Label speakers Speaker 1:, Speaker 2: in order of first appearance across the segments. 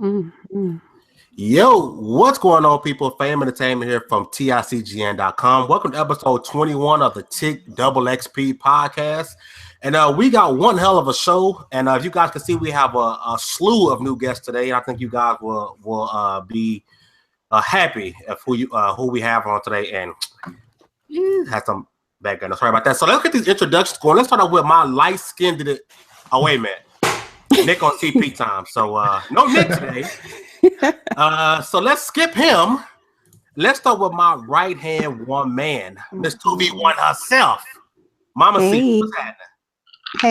Speaker 1: Mm-hmm.
Speaker 2: Yo, what's going on, people? Fame Entertainment here from TiCGN.com. Welcome to episode 21 of the TiCXP podcast. And we got one hell of a show. And if you guys can see, we have a slew of new guests today. I think you guys will be happy of who we have on today. And had some background. Sorry about that. So let's get these introductions going. Let's start off with my light-skinned. Oh, wait a minute. Nick on CP time. So no Nick today. So let's skip him. Let's start with my right hand one man, Miss 2v1 herself, Mamacita.
Speaker 1: Hey.
Speaker 2: What's happening?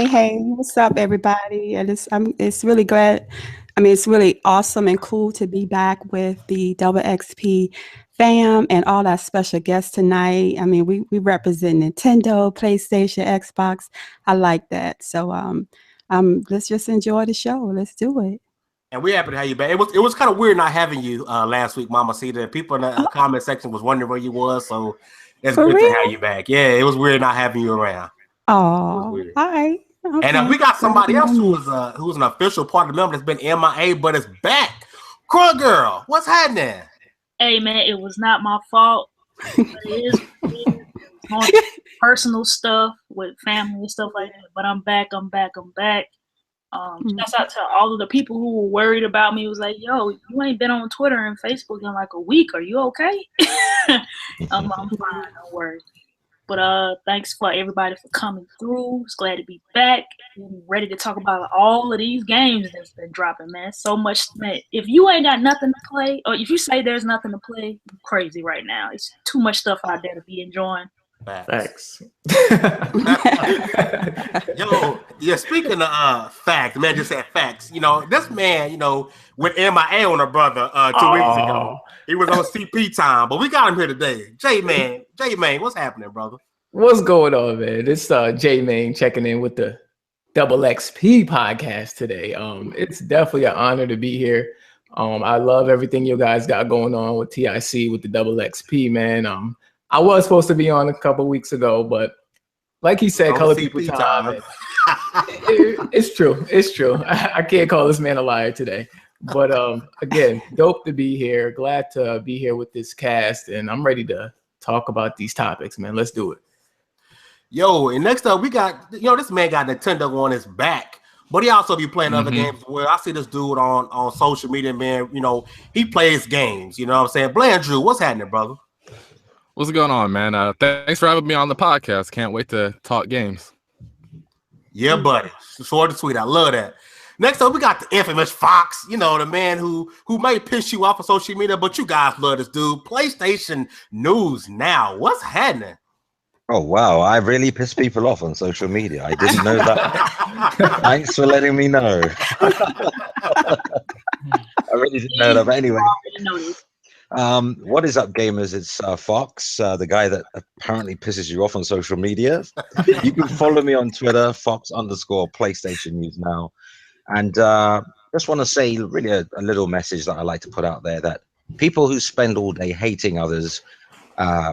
Speaker 1: Hey, what's up, everybody? It's really glad. It's really awesome and cool to be back with the Double XP fam and all our special guests tonight. We represent Nintendo, PlayStation, Xbox. I like that. So let's just enjoy the show. Let's do it.
Speaker 2: And we're happy to have you back. It was kind of weird not having you last week, Mamacita. People in the comment section was wondering where you was, so it's good to have you back. Yeah, it was weird not having you around.
Speaker 1: Oh, all right. Okay.
Speaker 2: And we got somebody else who's an official part of the member that's been MIA, but is back. Crunk Girl, what's happening?
Speaker 3: Hey man, it was not my fault. It is personal stuff with family and stuff like that. But I'm back. Shouts out to all of the people who were worried about me. It was like, yo, you ain't been on Twitter and Facebook in like a week. Are you okay? I'm fine, don't worry. But thanks for everybody for coming through. It's glad to be back. I'm ready to talk about all of these games that's been dropping, man. So much, man. If you ain't got nothing to play, or if you say there's nothing to play, you're crazy right now. It's too much stuff out there to be enjoying.
Speaker 4: Facts.
Speaker 2: Yo, yeah, speaking of facts, man just said facts. This man, went MIA on a brother 2 weeks ago. He was on CP time, but we got him here today. J-Man, what's happening, brother?
Speaker 4: What's going on, man? It's J-Man checking in with the Double XP podcast today. It's definitely an honor to be here. I love everything you guys got going on with TIC, with the Double XP, man. I was supposed to be on a couple weeks ago, but like he said, color people time. It's true. It's true. I can't call this man a liar today. But again, dope to be here. Glad to be here with this cast, and I'm ready to talk about these topics, man. Let's do it.
Speaker 2: Yo, and next up, we got, this man got Nintendo on his back, but he also be playing other games. Where I see this dude on social media, man. He plays games. You know what I'm saying? Blandrew, what's happening, brother?
Speaker 5: What's going on, man? Thanks for having me on the podcast. Can't wait to talk games.
Speaker 2: Yeah, buddy. Short and sweet. I love that. Next up, we got the infamous Fox. The man who may piss you off on social media, but you guys love this dude. PlayStation News Now. What's happening?
Speaker 6: Oh, wow. I really piss people off on social media. I didn't know that. Thanks for letting me know. I really didn't know that. But anyway. What is up, gamers? It's Fox, the guy that apparently pisses you off on social media. You can follow me on Twitter, Fox_PlayStation News Now. And just want to say really a little message that I like to put out there, that people who spend all day hating others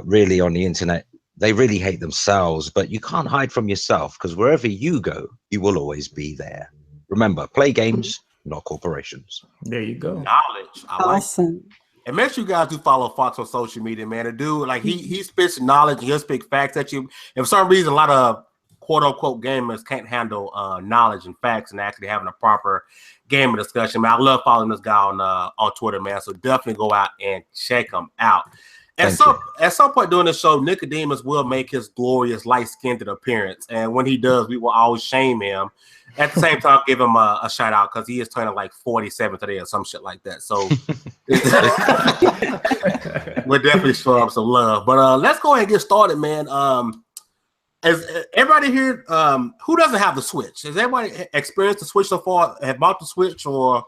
Speaker 6: really on the internet, they really hate themselves. But you can't hide from yourself, because wherever you go, you will always be there. Remember, play games, not corporations.
Speaker 4: There you go.
Speaker 2: Knowledge.
Speaker 1: Awesome.
Speaker 2: And make sure you guys do follow Fox on social media, man. The dude, like he spits knowledge and he'll spit facts at you. And for some reason, a lot of quote unquote gamers can't handle knowledge and facts and actually having a proper gaming discussion. Man, I love following this guy on Twitter, man. So definitely go out and check him out. At some point during the show, Nickodemus will make his glorious light-skinned appearance. And when he does, we will always shame him. At the same time, give him a shout out, because he is turning like 47 today or some shit like that. So we'll definitely show him some love. But let's go ahead and get started, man. As everybody here, who doesn't have the Switch? Has everybody experienced the Switch so far? Have bought the Switch or?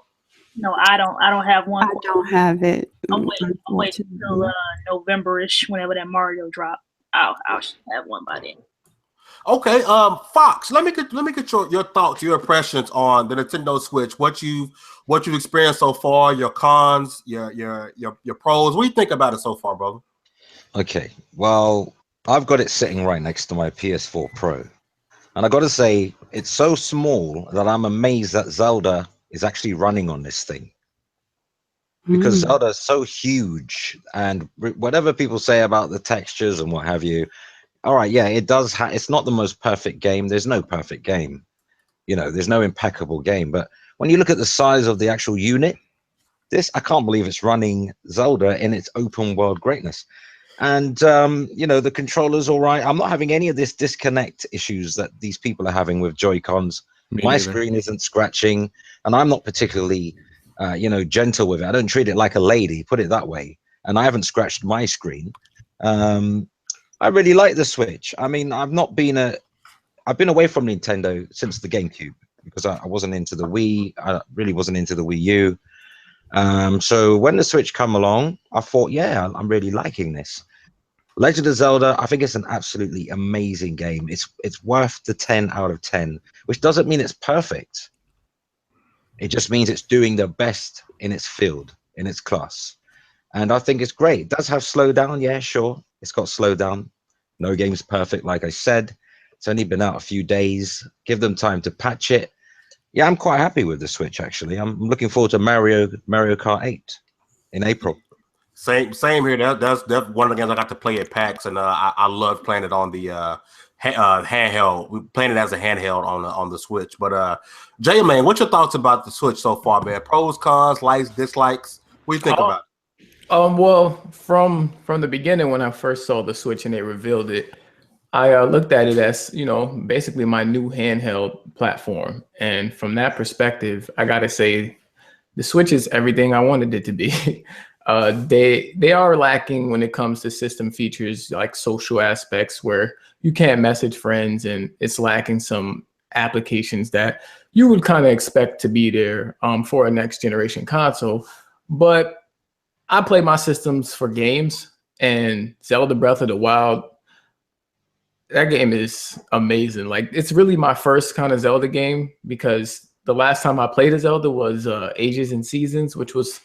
Speaker 3: No, I don't have one.
Speaker 1: I don't have it.
Speaker 3: I'm waiting until November-ish, whenever that Mario drop. I'll have one by then.
Speaker 2: Okay, Fox, let me get your thoughts, your impressions on the Nintendo Switch. What you've experienced so far, your cons, your pros. What do you think about it so far, brother?
Speaker 6: Okay, well, I've got it sitting right next to my PS4 Pro, and I got to say, it's so small that I'm amazed that Zelda is actually running on this thing. because Zelda is so huge, and whatever people say about the textures and what have you, all right, yeah, it does. It's not the most perfect game. There's no perfect game, you know. There's no impeccable game. But when you look at the size of the actual unit, I can't believe it's running Zelda in its open world greatness. And you know, the controller's all right. I'm not having any of this disconnect issues that these people are having with Joy-Cons. My screen isn't scratching, and I'm not particularly you know, gentle with it. I don't treat it like a lady, put it that way. And I haven't scratched my screen. I really like the Switch. I mean, I've been away from Nintendo since the GameCube because I wasn't into the Wii. I really wasn't into the Wii U. So when the Switch come along, I thought, yeah, I'm really liking this. Legend of Zelda, I think it's an absolutely amazing game. It's worth the 10 out of 10, which doesn't mean it's perfect. It just means it's doing the best in its field, in its class. And I think it's great. It does have slowdown, yeah, sure. It's got slowdown. No game's perfect, like I said. It's only been out a few days. Give them time to patch it. Yeah, I'm quite happy with the Switch, actually. I'm looking forward to Mario Kart 8 in April.
Speaker 2: Same here. That's one of the games I got to play at PAX, and I love playing it on the handheld. We playing it as a handheld on the Switch. But Jay, man, what's your thoughts about the Switch so far, man? Pros, cons, likes, dislikes. What do you think about it?
Speaker 4: Well, from the beginning when I first saw the Switch and they revealed it, I looked at it as, you know, basically my new handheld platform. And from that perspective, I gotta say, the Switch is everything I wanted it to be. They are lacking when it comes to system features like social aspects where you can't message friends, and it's lacking some applications that you would kind of expect to be there for a next generation console. But I play my systems for games, and Zelda Breath of the Wild, that game is amazing. Like, it's really my first kind of Zelda game, because the last time I played a Zelda was Ages and Seasons, which was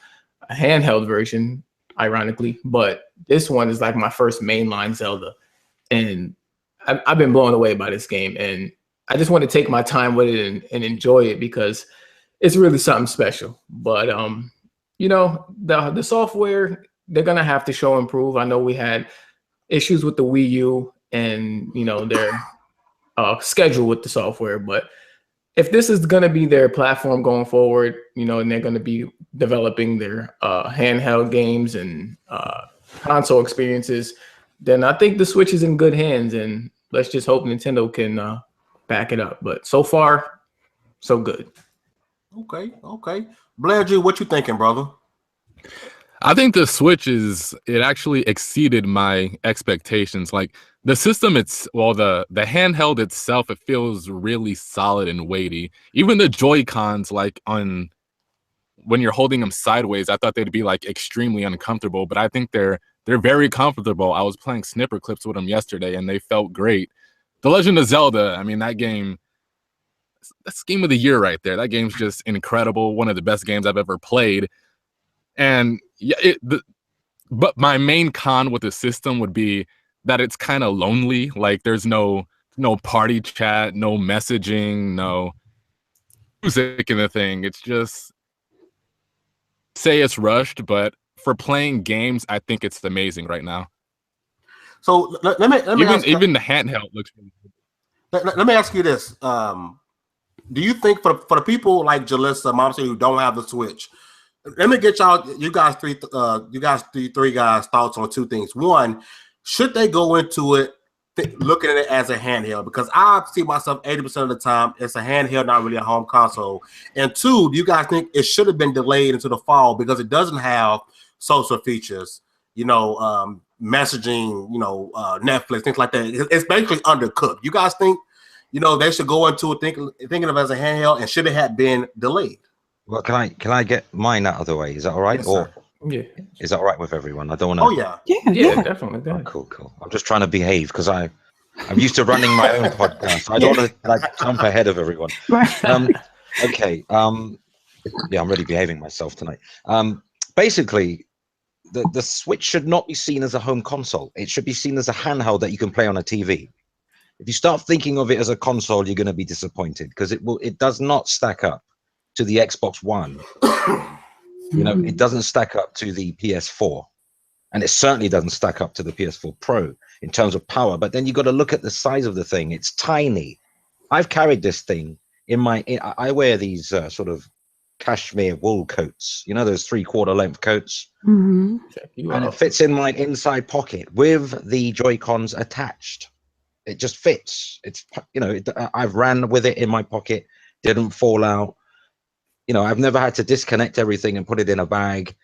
Speaker 4: a handheld version, ironically. But this one is like my first mainline Zelda. And I've been blown away by this game. And I just want to take my time with it and enjoy it, because it's really something special. But, you know, the software, they're going to have to show improve. I know we had issues with the Wii U and, you know, their schedule with the software. But if this is going to be their platform going forward, you know, and they're going to be developing their handheld games and console experiences, then I think the Switch is in good hands. And let's just hope Nintendo can back it up. But so far, so good.
Speaker 2: Okay. Blair, what you thinking, brother?
Speaker 5: I think the Switch it actually exceeded my expectations. Like, the system, the handheld itself, it feels really solid and weighty. Even the Joy-Cons, like when you're holding them sideways, I thought they'd be like extremely uncomfortable, but I think they're very comfortable. I was playing snipper clips with them yesterday, and they felt great. The Legend of Zelda, I mean, that's game of the year right there. That game's just incredible. One of the best games I've ever played. And yeah, but my main con with the system would be that it's kind of lonely. Like, there's no party chat, no messaging, no music in the thing. It's just, say it's rushed, but for playing games, I think it's amazing right now.
Speaker 2: So let me
Speaker 5: even the handheld looks really good.
Speaker 2: Let me ask you this. Do you think for the people like Jalissa, Mamacita, who don't have the Switch, let me get you guys three guys thoughts on two things. One, should they go into it looking at it as a handheld? Because I see myself 80% of the time it's a handheld, not really a home console. And two, do you guys think it should have been delayed into the fall because it doesn't have social features, you know, messaging, you know, Netflix, things like that? It's basically undercooked. You guys think, you know, they should go into it thinking of it as a handheld, and should it have been delayed?
Speaker 6: Well, can I get mine out of the way? Is that all right?
Speaker 2: Yes,
Speaker 6: or
Speaker 4: Yeah.
Speaker 6: is that all right with everyone? I don't want to.
Speaker 2: Oh yeah.
Speaker 4: Yeah, definitely.
Speaker 6: Oh, cool. I'm just trying to behave because I'm used to running my own podcast. I don't want to like jump ahead of everyone. Okay. Yeah, I'm really behaving myself tonight. Basically, the Switch should not be seen as a home console. It should be seen as a handheld that you can play on a TV. If you start thinking of it as a console, you're going to be disappointed because it does not stack up to the Xbox One You know, it doesn't stack up to the PS4, and it certainly doesn't stack up to the PS4 Pro in terms of power. But then you got to look at the size of the thing. It's tiny. I've carried this thing in my. I wear these sort of cashmere wool coats. You know, those 3/4 length coats,
Speaker 1: Mm-hmm.
Speaker 6: and it fits in my inside pocket with the Joy-Cons attached. It just fits. It's, you know, I've ran with it in my pocket, didn't fall out. You know, I've never had to disconnect everything and put it in a bag,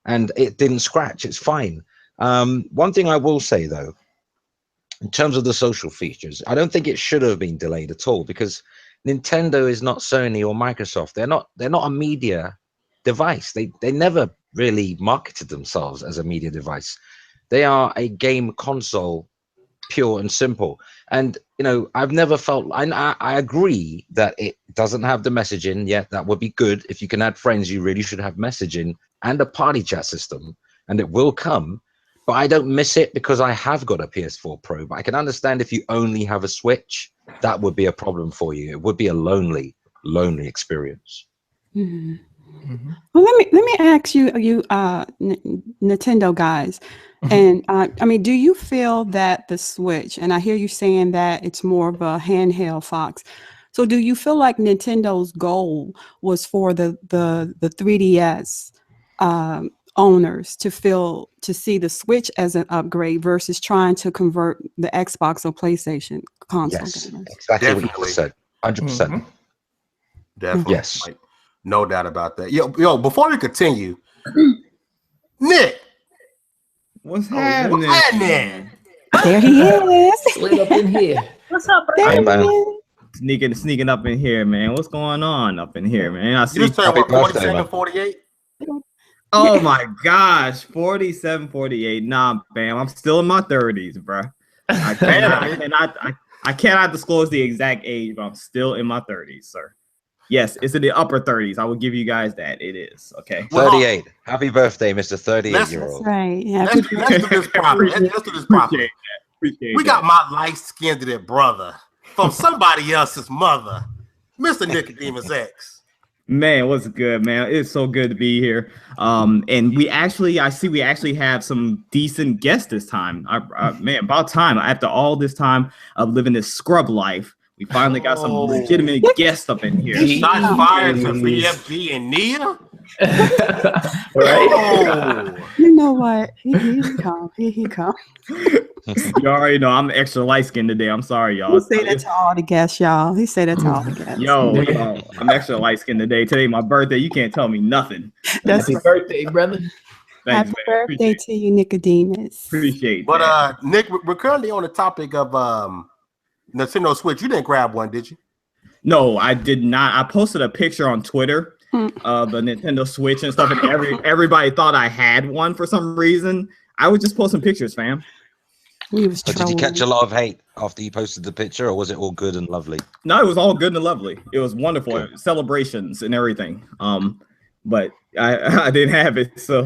Speaker 6: and it didn't scratch. It's fine. One thing I will say though, in terms of the social features, I don't think it should have been delayed at all, because Nintendo is not Sony or Microsoft. They're not a media device. They never really marketed themselves as a media device. They are a game console, pure and simple. And you know, I've never felt. I agree that it doesn't have the messaging yet. That would be good. If you can add friends, you really should have messaging and a party chat system, and it will come. But I don't miss it because I have got a PS4 Pro. But I can understand if you only have a Switch, that would be a problem for you. It would be a lonely experience.
Speaker 1: Mm-hmm. Mm-hmm. Well, let me ask you, Nintendo guys, and I mean, do you feel that the Switch? And I hear you saying that it's more of a handheld, Fox. So, do you feel like Nintendo's goal was for the 3DS owners to see the Switch as an upgrade versus trying to convert the Xbox or PlayStation console?
Speaker 6: Yes,
Speaker 1: gamers?
Speaker 6: exactly
Speaker 2: Definitely.
Speaker 6: what you said. 100%.
Speaker 2: Definitely.
Speaker 6: Yes.
Speaker 2: Like, no doubt about that. Yo, before we continue, Nick,
Speaker 7: What's happening?
Speaker 1: There he is.
Speaker 4: Slid up in here.
Speaker 3: What's up, bro?
Speaker 1: There he
Speaker 6: man.
Speaker 1: is.
Speaker 7: Sneaking up in here, man. What's going on up in here, man? I see.
Speaker 2: You just turned what,
Speaker 6: Happy birthday,
Speaker 2: 47,
Speaker 6: man.
Speaker 2: 48?
Speaker 7: Oh my gosh, 47, 48. Nah, bam. I'm still in my 30s, bro. I cannot disclose the exact age, but I'm still in my 30s, sir. Yes, it's in the upper 30s. I will give you guys that. It is. Okay.
Speaker 6: 38. Happy birthday, Mr. 38-year-old.
Speaker 1: Right. Yeah.
Speaker 2: Let's do this properly. Let's do this properly. We got my light-skinned brother from somebody else's mother, Mr. Nickodemus X.
Speaker 7: Man, what's good, man? It's so good to be here. And I see we actually have some decent guests this time. Man, about time. After all this time of living this scrub life, we finally got some legitimate guests up in here.
Speaker 2: Shots fired to BFG and Nia.
Speaker 4: Right?
Speaker 2: Oh.
Speaker 1: You know what? He come. He come.
Speaker 7: You already know I'm extra light skinned today. I'm sorry, y'all.
Speaker 1: He say that to all the guests, y'all. He say that to all the guests.
Speaker 7: Yo, I'm extra light skinned today. Today my birthday. You can't tell me nothing.
Speaker 1: That's
Speaker 4: Happy birthday, brother.
Speaker 7: Thanks,
Speaker 1: Happy
Speaker 7: man.
Speaker 1: birthday to you, Nickodemus.
Speaker 7: Appreciate
Speaker 2: But
Speaker 7: that.
Speaker 2: Nick, we're currently on the topic of Nintendo Switch. You didn't grab one, did you?
Speaker 7: No, I did not. I posted a picture on Twitter of the Nintendo Switch and stuff, and everybody thought I had one for some reason. I was just posting pictures, fam.
Speaker 1: He was
Speaker 6: But did you catch a lot of hate after you posted the picture, or was it all good and lovely?
Speaker 7: No, it was all good and lovely. It was wonderful. Celebrations and everything. But I didn't have it, so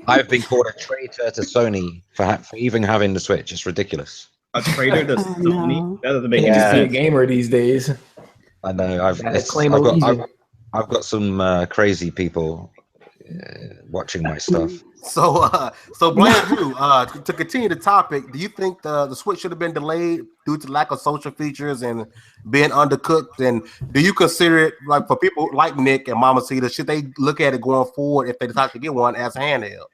Speaker 6: I've been called a traitor to Sony for even having the Switch. It's ridiculous.
Speaker 7: a traitor to Sony.
Speaker 1: No.
Speaker 7: That doesn't make
Speaker 4: Can't
Speaker 7: any
Speaker 4: just be a
Speaker 7: sense.
Speaker 4: gamer these days.
Speaker 6: I know. I've got some crazy people watching my stuff.
Speaker 2: So Bland, to continue the topic, do you think the Switch should have been delayed due to lack of social features and being undercooked? And do you consider it, like, for people like Nick and Mamacita, should they look at it going forward if they decide to get one as a handheld?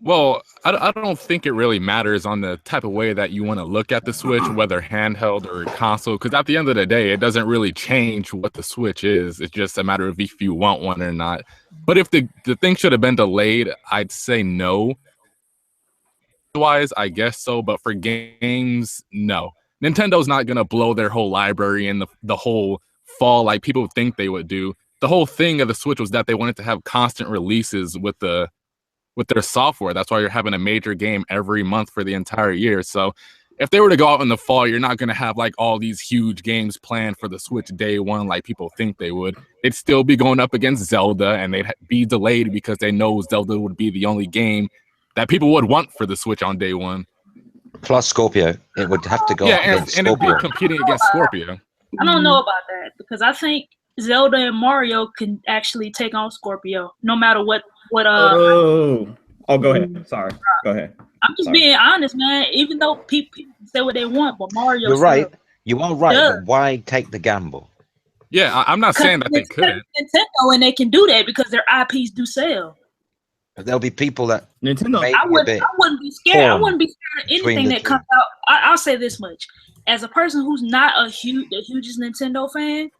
Speaker 5: Well, I don't think it really matters on the type of way that you want to look at the Switch, whether handheld or console, because at the end of the day, it doesn't really change what the Switch is. It's just a matter of if you want one or not. But if the thing should have been delayed, I'd say no. Otherwise, I guess so. But for games, no. Nintendo's not going to blow their whole library in the whole fall like people think they would do. The whole thing of the Switch was that they wanted to have constant releases with their software. That's why you're having a major game every month for the entire year. So if they were to go out in the fall, you're not going to have like all these huge games planned for the Switch day one like people think they would. It'd still be going up against Zelda, and they'd be delayed because they know Zelda would be the only game that people would want for the Switch on day one.
Speaker 6: Plus Scorpio. It would have to go up against
Speaker 5: and it'd be
Speaker 6: Scorpio.
Speaker 5: competing against Scorpio.
Speaker 3: I don't know about that because I think Zelda and Mario can actually take on Scorpio, no matter what. Go
Speaker 7: ahead. Sorry, go ahead.
Speaker 3: I'm just being honest, man. Even though people say what they want, but Mario.
Speaker 6: You're right. You are right. But why take the gamble?
Speaker 5: Yeah, I'm not saying that they couldn't.
Speaker 3: Nintendo, and they can do that because their IPs do sell.
Speaker 6: But there'll be people that
Speaker 7: Nintendo.
Speaker 3: I wouldn't be scared. I wouldn't be scared of anything that comes out. I'll say this much: as a person who's not the hugest Nintendo fan,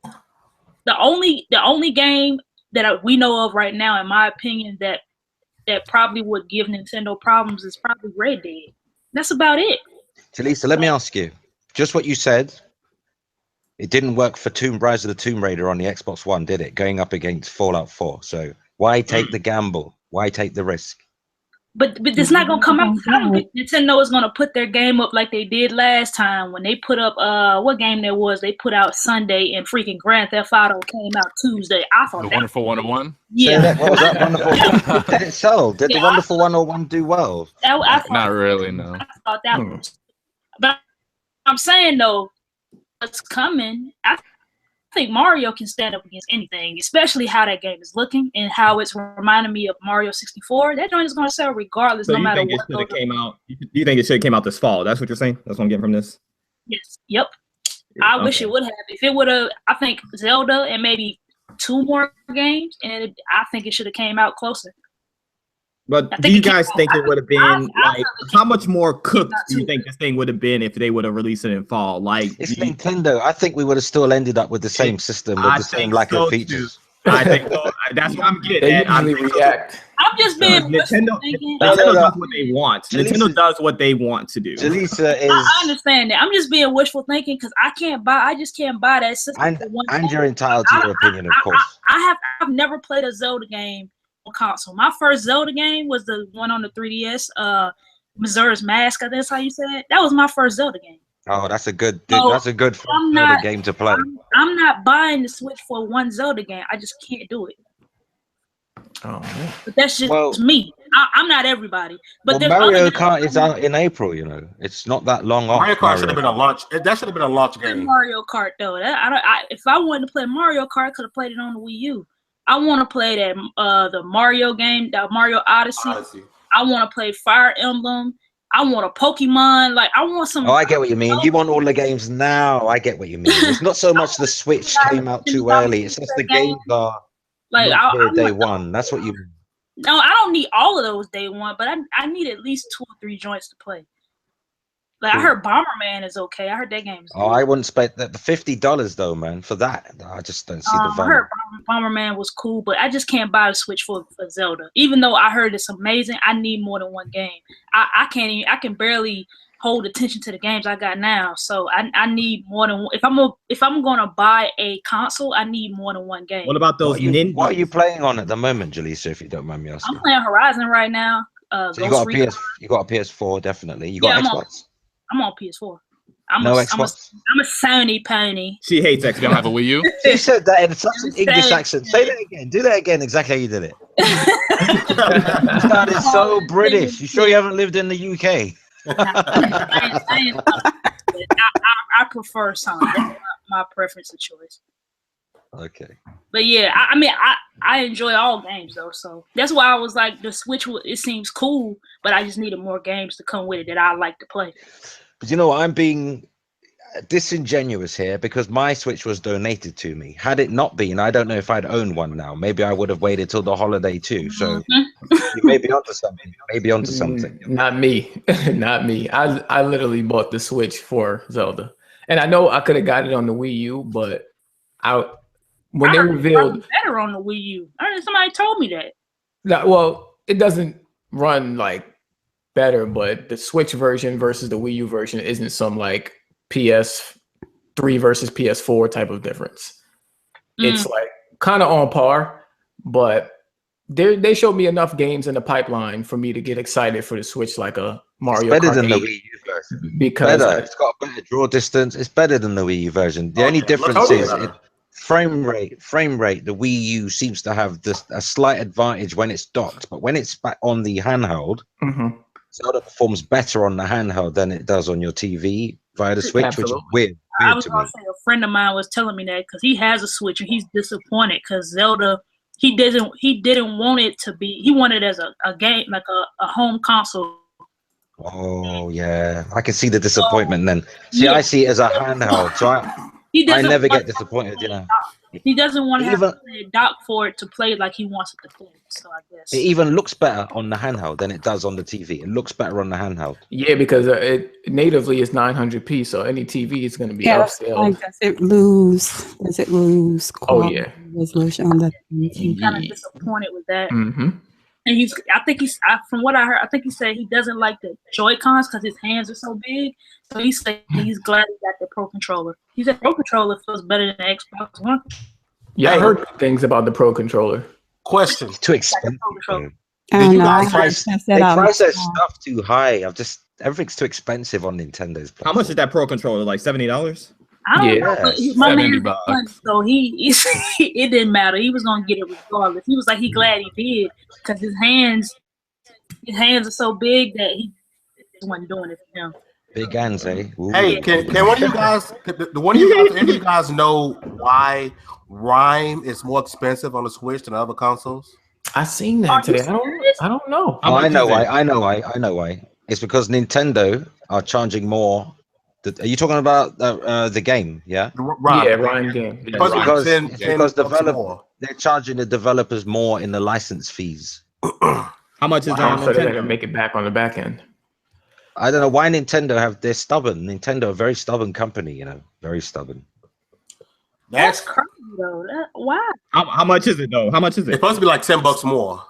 Speaker 3: the only game that we know of right now, in my opinion, that probably would give Nintendo problems is probably Red Dead. That's about it.
Speaker 6: Talisa, let me ask you, just what you said. It didn't work for Rise of the Tomb Raider on the Xbox One, did it? Going up against Fallout 4. So why take the gamble? Why take the risk?
Speaker 3: But it's not gonna come out. I don't think Nintendo is gonna put their game up like they did last time when they put up what game there was. They put out Sunday and freaking Grand Theft Auto came out Tuesday. I thought
Speaker 5: The Wonderful 101.
Speaker 3: Yeah.
Speaker 6: What was that Wonderful? Did it sell? Did the Wonderful 101 do well?
Speaker 5: Not really, no.
Speaker 3: I thought that was. But I'm saying though, what's coming? I think Mario can stand up against anything, especially how that game is looking and how it's reminding me of Mario 64. That joint is going to sell regardless, no matter what.
Speaker 7: You think it should have came out this fall? That's what you're saying? That's what I'm getting from this?
Speaker 3: Yes. Yep. I wish it would have. If it would have, I think Zelda and maybe 2 more games, and I think it should have came out closer.
Speaker 7: But do you guys think it would have been like how much more cooked do you think this thing would have been if they would have released it in fall? Like
Speaker 6: it's Nintendo. I think we would have still ended up with the same system with the same lack of features.
Speaker 7: I think so. That's what I'm getting at.
Speaker 3: I'm just being
Speaker 7: Nintendo does what they want. Nintendo does what they want to do.
Speaker 6: Jalisa is.
Speaker 3: I understand that. I'm just being wishful thinking because I just can't buy that system.
Speaker 6: And you're entitled to your opinion, of course.
Speaker 3: I've never played a Zelda game on console. My first Zelda game was the one on the 3DS, Majora's Mask. I think that's how you said it. That was my first Zelda game.
Speaker 6: Oh, that's a good Zelda game to play.
Speaker 3: I'm not buying the Switch for one Zelda game. I just can't do it.
Speaker 4: Oh, man.
Speaker 3: But that's just me. I'm not everybody. But
Speaker 6: Mario Kart is out in April. You know, it's not that long off.
Speaker 2: Mario Kart should have been a launch. That should have been a launch game.
Speaker 3: Mario Kart though. If I wanted to play Mario Kart, I could have played it on the Wii U. I want to play that the Mario game, that Mario Odyssey. I want to play Fire Emblem. I want a Pokemon. Like I want some.
Speaker 6: Oh, I get what you mean. You want all the games now. I get what you mean. It's not so much the Switch came out too early. It's just the games are
Speaker 3: like
Speaker 6: day one. That's what you mean.
Speaker 3: No, I don't need all of those day one, but I need at least 2 or 3 joints to play. Like I heard Bomberman is okay. I heard that game is good.
Speaker 6: I wouldn't spend the $50 though, man, for that. I just don't see the value.
Speaker 3: I heard Bomberman was cool, but I just can't buy the Switch for Zelda. Even though I heard it's amazing, I need more than one game. I can barely hold attention to the games I got now. So I need more than if I'm gonna buy a console, I need more than one game.
Speaker 7: What about those ninjas?
Speaker 6: What are you playing on at the moment, Jalisa, if you don't mind me asking?
Speaker 3: I'm playing Horizon right now.
Speaker 6: So you got a PS4, definitely. You got Xbox?
Speaker 3: I'm on PS4.
Speaker 6: Xbox.
Speaker 3: I'm a Sony pony.
Speaker 7: She hates Xbox.
Speaker 5: You don't have a Wii U?
Speaker 6: She said that in such an English accent. Say that again. Do that again. Exactly how you did it. That is so British. You sure you haven't lived in the UK?
Speaker 3: I prefer Sony. That's my preference of choice.
Speaker 6: Okay.
Speaker 3: But yeah, I enjoy all games though, so that's why I was like the Switch. It seems cool, but I just needed more games to come with it that I like to play.
Speaker 6: But you know, I'm being disingenuous here because my Switch was donated to me. Had it not been, I don't know if I'd own one now. Maybe I would have waited till the holiday too. So you may be onto something. Maybe onto something.
Speaker 4: Not me. Not me. I literally bought the Switch for Zelda, and I know I could have got it on the Wii U, but when they revealed
Speaker 3: better on the Wii U. Somebody told me that.
Speaker 4: No, well, it doesn't run like better, but the Switch version versus the Wii U version isn't some like PS3 versus PS4 type of difference. It's like kind of on par, but they showed me enough games in the pipeline for me to get excited for the Switch, like a Mario Kart.
Speaker 6: It's better than the Wii U version.
Speaker 4: Because
Speaker 6: it's got a better draw distance. It's better than the Wii U version. The only difference is frame rate. The Wii U seems to have a slight advantage when it's docked, but when it's back on the handheld, Zelda performs better on the handheld than it does on your TV via the Switch,
Speaker 4: Absolutely.
Speaker 6: which is
Speaker 3: I
Speaker 6: weird
Speaker 3: was
Speaker 6: to
Speaker 3: gonna
Speaker 6: me.
Speaker 3: say a friend of mine was telling me that because he has a Switch and he's disappointed because Zelda he didn't want it to be, he wanted it as a game, like a home console.
Speaker 6: Oh yeah, I can see the disappointment then. See,
Speaker 3: Yeah.
Speaker 6: I see it as a handheld, so
Speaker 3: He
Speaker 6: I
Speaker 3: doesn't
Speaker 6: never
Speaker 3: want
Speaker 6: get disappointed. Yeah,
Speaker 3: He doesn't want to have
Speaker 6: Even-
Speaker 3: to play a dock for it to play like he wants it to play. So I guess
Speaker 6: it even looks better on the handheld than it does on the TV. It looks better on the handheld.
Speaker 4: Yeah, because it natively is 900p, so any TV is going to be
Speaker 1: Yeah,
Speaker 4: upscaled.
Speaker 1: like, does it lose quality
Speaker 4: yeah.
Speaker 1: resolution on the
Speaker 3: he's kind of disappointed with that.
Speaker 4: Mm-hmm.
Speaker 3: And from what I heard, I think he said he doesn't like the Joy-Cons because his hands are so big. So he said he's glad he got the Pro Controller. He said Pro Controller feels better than the Xbox One.
Speaker 4: Yeah, I
Speaker 2: Hey.
Speaker 4: heard good things about the Pro Controller.
Speaker 2: Question.
Speaker 6: It's too expensive.
Speaker 3: Controller.
Speaker 1: I
Speaker 2: Did
Speaker 1: don't
Speaker 2: you
Speaker 1: know.
Speaker 2: guys
Speaker 1: I
Speaker 6: price-
Speaker 1: test
Speaker 6: They
Speaker 1: that out.
Speaker 6: price their stuff too high. Everything's too expensive on Nintendo's.
Speaker 7: How much is that Pro Controller? Like $70?
Speaker 3: I don't
Speaker 4: Yeah.
Speaker 3: know, but my man
Speaker 5: $70.
Speaker 3: had money, so it didn't matter. He was gonna get it regardless. He was like, he glad he did because his hands are so big that he wasn't doing it for him.
Speaker 6: Big hands, eh? Ooh.
Speaker 2: Hey, can one of you guys, any of you guys know why Rhyme is more expensive on the Switch than other consoles?
Speaker 4: I seen
Speaker 3: Are
Speaker 4: that
Speaker 3: you
Speaker 4: today.
Speaker 3: serious?
Speaker 4: I don't know.
Speaker 7: How
Speaker 6: Oh, I
Speaker 7: much
Speaker 6: know
Speaker 7: is
Speaker 6: why.
Speaker 7: it?
Speaker 6: I know why. It's because Nintendo are charging more. Are you talking about the game? Yeah.
Speaker 2: Right.
Speaker 4: Yeah, Ryan game. Yeah,
Speaker 2: Because
Speaker 4: Ryan.
Speaker 6: Because-
Speaker 2: 10
Speaker 6: it's
Speaker 2: 10
Speaker 6: because
Speaker 2: bucks
Speaker 6: develop-
Speaker 2: more.
Speaker 6: They're charging the developers more in the license fees.
Speaker 7: How much is that on
Speaker 4: So they're gonna
Speaker 7: Nintendo?
Speaker 4: make it back on the back end.
Speaker 6: I don't know why they're stubborn. Nintendo, a very stubborn company, you know, very stubborn.
Speaker 3: That's
Speaker 2: That's
Speaker 3: crazy though. Why?
Speaker 7: How much is it though? How much is
Speaker 2: it's
Speaker 7: it?
Speaker 2: supposed to be like $10 more.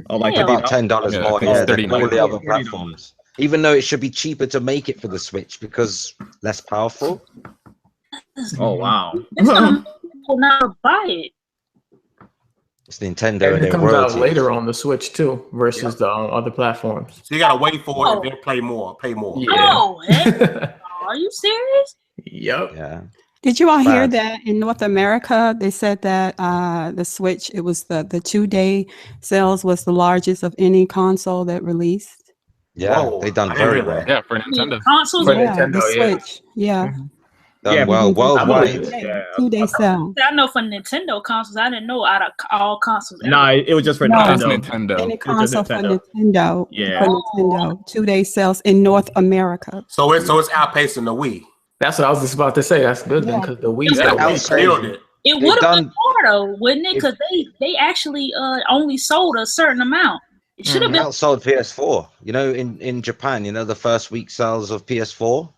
Speaker 7: Oh, like
Speaker 3: Yeah.
Speaker 6: About
Speaker 7: $50?
Speaker 6: $10
Speaker 5: Yeah,
Speaker 6: more,
Speaker 5: I think it's
Speaker 6: yeah, than all
Speaker 5: $39.
Speaker 6: the other
Speaker 7: $39.
Speaker 6: platforms. Even though it should be cheaper to make it for the Switch because less powerful.
Speaker 7: Oh wow.
Speaker 3: That's gonna make people not buy it.
Speaker 6: It's Nintendo
Speaker 4: And
Speaker 6: and
Speaker 4: it
Speaker 6: their
Speaker 4: comes
Speaker 6: royalties.
Speaker 4: out later on the Switch too, versus the other platforms.
Speaker 2: So you gotta wait for it
Speaker 3: Oh.
Speaker 2: and then pay more.
Speaker 4: Yeah.
Speaker 3: Oh, heck, are you serious?
Speaker 4: Yep.
Speaker 6: Yeah.
Speaker 1: Did you all hear
Speaker 6: Bad.
Speaker 1: that in North America? They said that the Switch, it was the 2-day sales was the largest of any console that released.
Speaker 6: Yeah,
Speaker 2: Whoa,
Speaker 6: they done
Speaker 2: I didn't
Speaker 6: very
Speaker 2: hear
Speaker 6: well.
Speaker 2: that.
Speaker 5: Yeah, for
Speaker 3: I mean,
Speaker 5: Nintendo.
Speaker 3: consoles.
Speaker 4: For
Speaker 3: I
Speaker 1: Yeah, the
Speaker 4: Nintendo, yeah.
Speaker 1: Switch. Yeah.
Speaker 6: Done
Speaker 7: Yeah,
Speaker 6: well
Speaker 1: because
Speaker 4: I believe
Speaker 6: worldwide.
Speaker 4: it.
Speaker 7: Yeah.
Speaker 1: 2-day sale.
Speaker 3: know for Nintendo consoles, I didn't know out of all consoles.
Speaker 7: Nah, it was just for
Speaker 1: No.
Speaker 5: That's
Speaker 7: Nintendo.
Speaker 5: Nintendo.
Speaker 1: Any
Speaker 7: It's just
Speaker 1: console for
Speaker 7: Nintendo.
Speaker 1: Nintendo.
Speaker 7: Yeah.
Speaker 1: For Nintendo. 2-day sales in North America.
Speaker 2: So it's outpacing the Wii.
Speaker 4: That's what I was just about to say. That's good then,
Speaker 1: Yeah.
Speaker 4: because the Wii.
Speaker 3: Yeah,
Speaker 2: Yeah,
Speaker 3: the
Speaker 2: Wii
Speaker 6: outside-
Speaker 2: killed it.
Speaker 3: It
Speaker 6: They
Speaker 3: would have
Speaker 6: done-
Speaker 3: been more though, wouldn't it? Because they actually only sold a certain amount. It should have
Speaker 6: They
Speaker 3: been.
Speaker 6: outsold PS4. You know, in Japan, you know, the first week sales of PS4,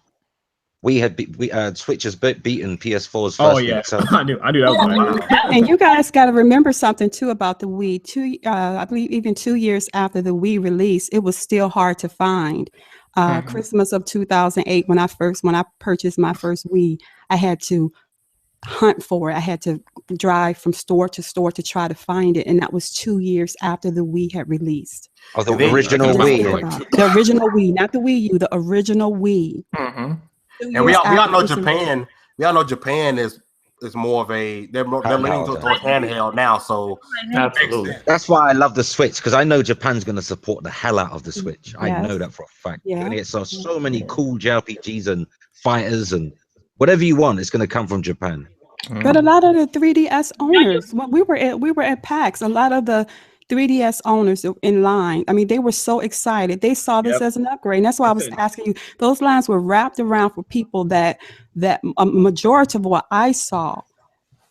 Speaker 6: Switch has beaten PS4's first
Speaker 7: Oh yeah.
Speaker 6: week sales.
Speaker 7: I knew that was right.
Speaker 1: And you guys got to remember something too about the Wii. I believe even 2 years after the Wii release, it was still hard to find. Christmas of 2008, when I purchased my first Wii, I had to hunt for it. I had to drive from store to store to try to find it, and that was 2 years after the Wii had released.
Speaker 6: Oh, the
Speaker 2: They-
Speaker 6: original
Speaker 5: Just
Speaker 1: Think
Speaker 6: Wii.
Speaker 1: about it. The original Wii, not the Wii U, the original Wii.
Speaker 4: Mm-hmm.
Speaker 1: 2
Speaker 2: And we
Speaker 1: years
Speaker 2: all
Speaker 1: after
Speaker 2: know
Speaker 1: it was
Speaker 2: Japan. We all know Japan is more of a they're leaning
Speaker 6: Handheld.
Speaker 2: towards handheld now. So
Speaker 4: Absolutely.
Speaker 6: That's why I love the Switch, because I know Japan's going to support the hell out of the Switch. I
Speaker 1: Yes.
Speaker 6: know that for a fact.
Speaker 1: Yeah.
Speaker 6: You're going to get so many cool JRPGs and fighters and whatever you want. It's going to come from Japan.
Speaker 1: But a lot of the 3DS owners, when we were at PAX, a lot of the 3DS owners in line, I mean, they were so excited. They saw this
Speaker 7: Yep.
Speaker 1: as an upgrade. And that's why I was asking you, those lines were wrapped around for people that a majority of what I saw,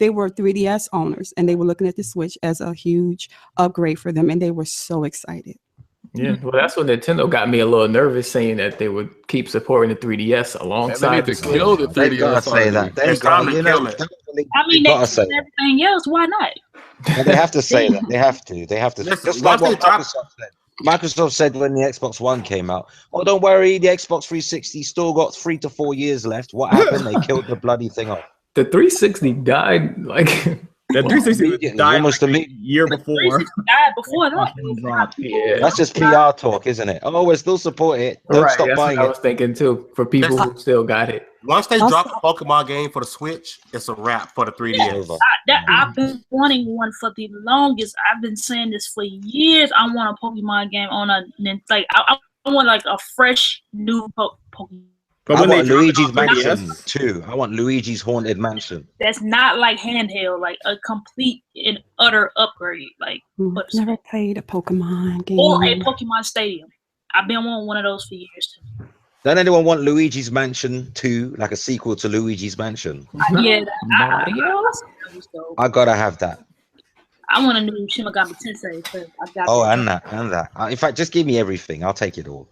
Speaker 1: they were 3DS owners and they were looking at the Switch as a huge upgrade for them. And they were so excited.
Speaker 4: Yeah, well, that's when Nintendo got me a little nervous, saying that they would keep supporting the 3DS
Speaker 5: Man, they
Speaker 4: alongside
Speaker 5: need
Speaker 4: the
Speaker 5: to
Speaker 4: Switch.
Speaker 5: kill the
Speaker 6: They've
Speaker 5: 3DS.
Speaker 6: got to say that. They've
Speaker 2: It's
Speaker 6: got
Speaker 2: time to
Speaker 6: you
Speaker 2: kill
Speaker 6: know,
Speaker 2: it.
Speaker 3: I mean,
Speaker 6: they've
Speaker 3: they
Speaker 6: got to say
Speaker 3: did
Speaker 6: that.
Speaker 3: everything else. Why not?
Speaker 6: Yeah, they have to say that. They have to. They have to.
Speaker 2: Listen,
Speaker 6: Just like
Speaker 2: once
Speaker 6: what
Speaker 2: they drop-
Speaker 6: Microsoft said. Microsoft said when the Xbox One came out, "Oh, don't worry, the Xbox 360 still got 3 to 4 years left." What happened? They killed the bloody thing off.
Speaker 4: The 360 died like
Speaker 7: The 360
Speaker 6: Immediately,
Speaker 7: died
Speaker 6: almost
Speaker 7: like a
Speaker 6: immediately.
Speaker 7: year before.
Speaker 3: 360 died before that.
Speaker 4: yeah.
Speaker 6: That's just PR talk, isn't it? Oh, we'll still support it. Don't
Speaker 4: Right,
Speaker 6: stop
Speaker 4: that's
Speaker 6: buying
Speaker 4: what I
Speaker 6: it.
Speaker 4: was thinking too. For people who still got it.
Speaker 2: once they
Speaker 1: Also-
Speaker 2: drop a Pokemon game for the Switch, it's a wrap for the 3DS.
Speaker 6: Over.
Speaker 3: I've been wanting one for the longest. I've been saying this for years. I want a Pokemon game on a like. I want like a fresh new Pokemon.
Speaker 7: But
Speaker 6: I
Speaker 7: when they
Speaker 6: want
Speaker 7: drop it
Speaker 6: Luigi's
Speaker 7: on
Speaker 6: Mansion
Speaker 7: 3DS,
Speaker 6: too. I want Luigi's Haunted Mansion.
Speaker 3: That's not like handheld, like a complete and utter upgrade, like
Speaker 1: I've never played a Pokemon game.
Speaker 3: or a Pokemon Stadium. I've been wanting one of those for years too.
Speaker 6: Don't anyone want Luigi's Mansion 2, like a sequel to Luigi's Mansion?
Speaker 3: Yeah,
Speaker 6: I gotta have that.
Speaker 3: I want a new Shin Megami Tensei because I got.
Speaker 6: Oh, and that. In fact, just give me everything. I'll take it all.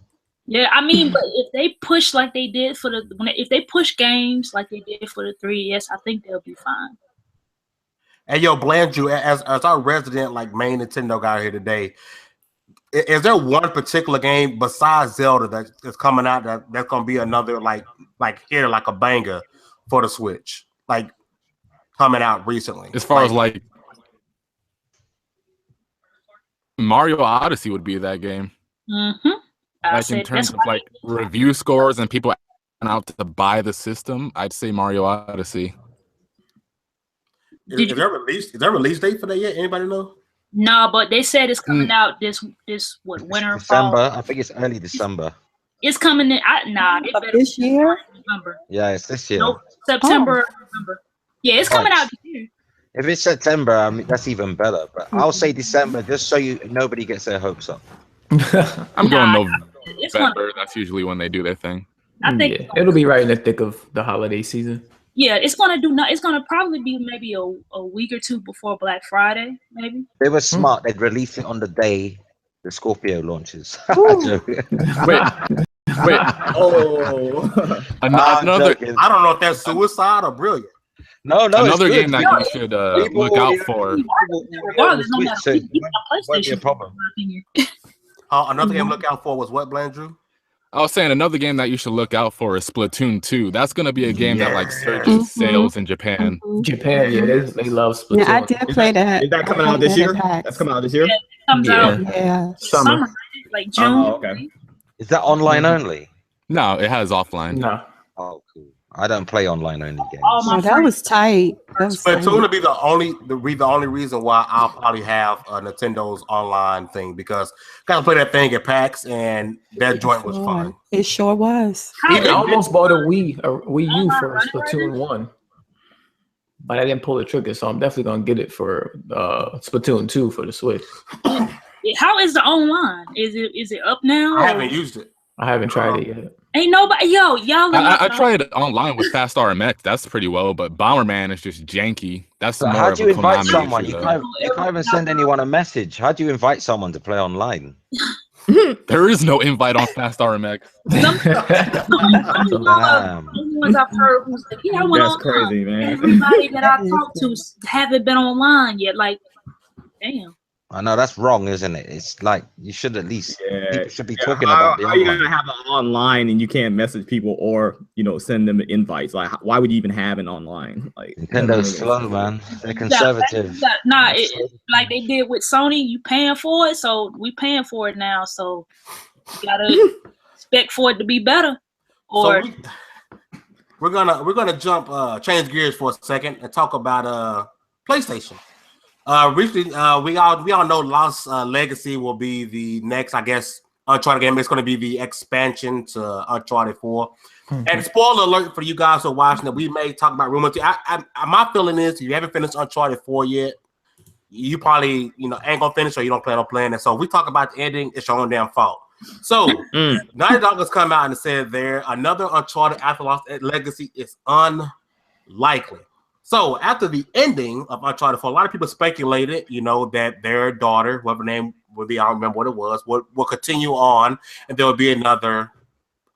Speaker 3: Yeah, I mean, but if they push like they did for if they push games like they did for the 3DS, I think they'll be fine.
Speaker 2: And yo, Blandrew, as our resident like main Nintendo guy here today, is there one particular game besides Zelda that's coming out that's gonna be another like here like a banger for the Switch, like coming out recently?
Speaker 5: As far as like Mario Odyssey would be that game.
Speaker 3: Mm-hmm.
Speaker 5: Like in terms of like review scores and people out to buy the system, I'd say Mario Odyssey.
Speaker 2: Is there a release date for that yet? Anybody know?
Speaker 3: No, but they said it's coming out this winter,
Speaker 6: December.
Speaker 3: fall.
Speaker 6: I think it's early December.
Speaker 3: It's coming in.
Speaker 1: This year?
Speaker 3: November.
Speaker 6: Yeah, it's this year.
Speaker 3: Nope, September. November. Yeah, it's coming out this year.
Speaker 6: If it's September, I mean, that's even better. But I'll say December just so nobody gets their hopes up.
Speaker 5: I'm going
Speaker 3: It's
Speaker 5: November. That's usually when they do their thing.
Speaker 3: I think
Speaker 4: it'll be right in the thick of the holiday season.
Speaker 3: Yeah, it's gonna probably be maybe a week or two before Black Friday, maybe.
Speaker 6: They were smart. They'd release it on the day the Scorpio launches.
Speaker 5: Wait.
Speaker 7: oh,
Speaker 5: another.
Speaker 2: I don't know if that's suicide or brilliant.
Speaker 6: No,
Speaker 5: another game that you should look out for.
Speaker 3: Regardless, no matter
Speaker 6: Won't be a problem.
Speaker 2: Another game to look out for was what, Blandrew?
Speaker 5: I was saying another game that you should look out for is Splatoon 2. That's going to be a game that like surges sales in Japan.
Speaker 4: Japan, yeah, they love Splatoon.
Speaker 1: Yeah, I did play that.
Speaker 7: Is that coming out this year? That's coming out this year?
Speaker 3: Yeah, it comes out
Speaker 4: summer,
Speaker 3: like June.
Speaker 7: Oh, okay.
Speaker 6: Is that online only?
Speaker 5: No, it has offline.
Speaker 4: No.
Speaker 6: Oh, cool. I don't play online only games.
Speaker 1: Oh, that was tight.
Speaker 2: Splatoon would be the only reason why I'll probably have Nintendo's online thing, because gotta play that thing at PAX and that joint was fun.
Speaker 1: It sure was.
Speaker 4: I almost bought a Wii U for Splatoon 1. But I didn't pull the trigger, so I'm definitely gonna get it for Splatoon 2 for the Switch.
Speaker 3: How is the online? Is it up now?
Speaker 2: I haven't used it.
Speaker 4: I haven't tried it yet.
Speaker 3: Ain't nobody, y'all.
Speaker 5: I tried it online with Fast RMX. That's pretty well, but Bomberman is just janky. That's
Speaker 6: So
Speaker 5: more
Speaker 6: how
Speaker 5: of
Speaker 6: do you
Speaker 5: a
Speaker 6: invite
Speaker 5: Konami
Speaker 6: someone?
Speaker 5: issue,
Speaker 6: You
Speaker 5: though.
Speaker 6: can't even send anyone a message. How do you invite someone to play online?
Speaker 5: There is no invite on Fast RMX.
Speaker 6: Damn.
Speaker 3: Ones I've heard who's like, I went
Speaker 7: That's
Speaker 3: online.
Speaker 7: crazy, man.
Speaker 3: Everybody that I talked to haven't been online yet. Like, damn.
Speaker 6: I know that's wrong, isn't it? It's like you should at least people should be talking
Speaker 7: how,
Speaker 6: about the
Speaker 7: how are you
Speaker 6: online.
Speaker 7: gonna have it online and you can't message people or send them invites? Like, why would you even have it online? Like,
Speaker 6: Nintendo's slow, man. They're conservative.
Speaker 3: Like they did with Sony. You paying for it, so we paying for it now. So you gotta expect for it to be better. Or
Speaker 2: So we're gonna jump change gears for a second and talk about PlayStation. Recently, we all know Lost Legacy will be the next, I guess, Uncharted game. It's going to be the expansion to Uncharted 4. And spoiler alert for you guys who are watching that we may talk about rumor. My feeling is if you haven't finished Uncharted 4 yet, you probably ain't gonna finish or you don't plan on playing it. So if we talk about the ending, it's your own damn fault. So Naughty Dog has come out and said another Uncharted after Lost Legacy is unlikely. So after the ending of Uncharted 4, a lot of people speculated, that their daughter, whatever name would be, I don't remember what it was, will continue on, and there will be another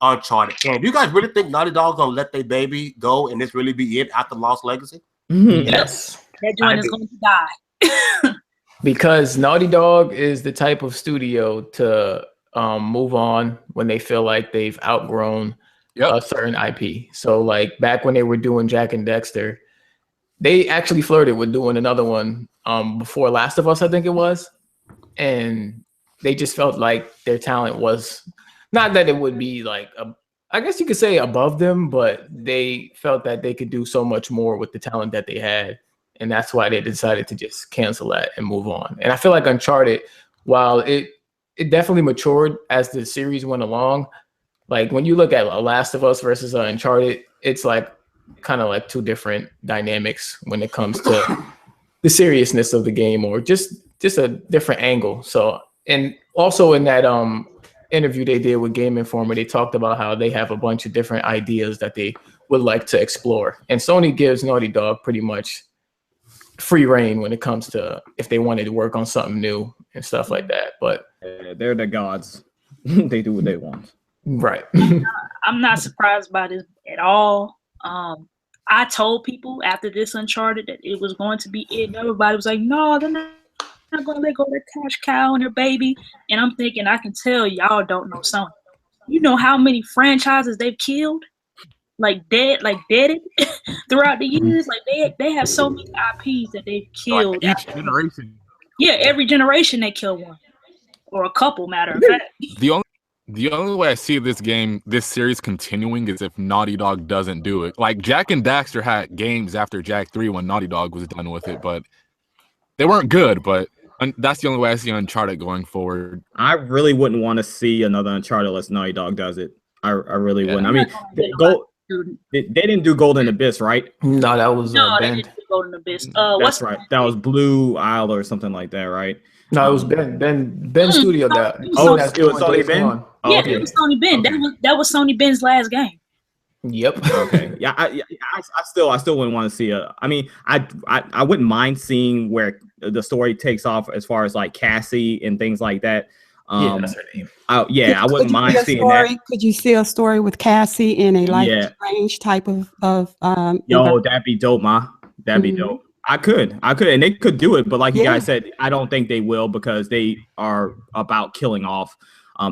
Speaker 2: Uncharted game. Do you guys really think Naughty Dog's gonna let their baby go and this really be it after Lost Legacy?
Speaker 4: Yes.
Speaker 3: that joint is going to die.
Speaker 4: Because Naughty Dog is the type of studio to move on when they feel like they've outgrown a certain IP. So like back when they were doing Jack and Dexter, they actually flirted with doing another one before Last of Us, I think it was. And they just felt like their talent was, not that it would be like, I guess you could say above them, but they felt that they could do so much more with the talent that they had. And that's why they decided to just cancel that and move on. And I feel like Uncharted, while it it definitely matured as the series went along. Like when you look at Last of Us versus Uncharted, it's like kind of like two different dynamics when it comes to the seriousness of the game, or just a different angle. So, and also in that interview they did with Game Informer, they talked about how they have a bunch of different ideas that they would like to explore. And Sony gives Naughty Dog pretty much free reign when it comes to if they wanted to work on something new and stuff like that. But
Speaker 7: they're the gods. They do what they want.
Speaker 4: Right.
Speaker 3: I'm not surprised by this at all. I told people after this Uncharted that it was going to be it. And everybody was like, no, they're not going to let go of their cash cow and their baby. And I'm thinking, I can tell y'all don't know Sony. You know how many franchises they've killed? Deaded throughout the years. Like they have so many IPs that they've killed.
Speaker 5: Like each generation.
Speaker 3: Yeah, every generation they kill one. Or a couple, matter of fact.
Speaker 5: The only way I see this series continuing is if Naughty Dog doesn't do it. Like Jack and Daxter had games after Jak 3 when Naughty Dog was done with it, but they weren't good. But that's the only way I see Uncharted going forward.
Speaker 7: I really wouldn't want to see another Uncharted unless Naughty Dog does it. I really wouldn't. I mean, they didn't do Golden Abyss, right?
Speaker 4: No, that was
Speaker 3: they
Speaker 4: Ben.
Speaker 3: didn't do Golden Abyss.
Speaker 7: That's right. That was Blue Isle or something like that, right?
Speaker 4: No, it was Ben Studio that.
Speaker 7: Oh, it was Sony Ben.
Speaker 3: Oh, yeah, okay. It was Sony Ben. Okay. That was Sony Ben's last game.
Speaker 4: Yep.
Speaker 7: Okay. Yeah. I still wouldn't want to see a. I mean, I wouldn't mind seeing where the story takes off as far as like Cassie and things like that.
Speaker 4: Yeah, that's her name.
Speaker 7: I wouldn't mind seeing that.
Speaker 1: Could you see a story with Cassie in a Strange type of
Speaker 7: Yo, that'd be dope, ma. That'd be dope. I could, and they could do it, but like you guys said, I don't think they will because they are about killing off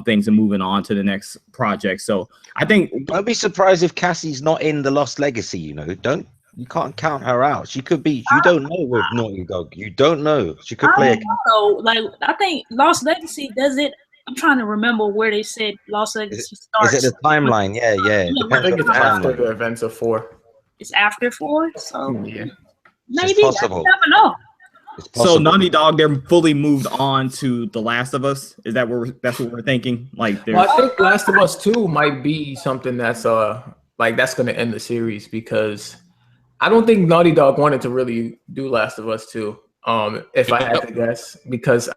Speaker 7: things and moving on to the next project. So I think
Speaker 6: don't be surprised if Cassie's not in the Lost Legacy. You can't count her out. She could be. You don't know with Naughty Dog. You don't know. She could play.
Speaker 3: I think Lost Legacy does it. I'm trying to remember where they said Lost Legacy starts.
Speaker 6: Is it the timeline? Yeah.
Speaker 4: I think it's after the events of 4.
Speaker 3: It's after 4, so
Speaker 4: yeah.
Speaker 3: Maybe.
Speaker 6: It's possible.
Speaker 3: You never know.
Speaker 7: So Naughty Dog, they're fully moved on to The Last of Us. Is that that's what we're thinking? Like,
Speaker 4: I think Last of Us 2 might be something that's that's going to end the series, because I don't think Naughty Dog wanted to really do Last of Us 2. If I had to guess, because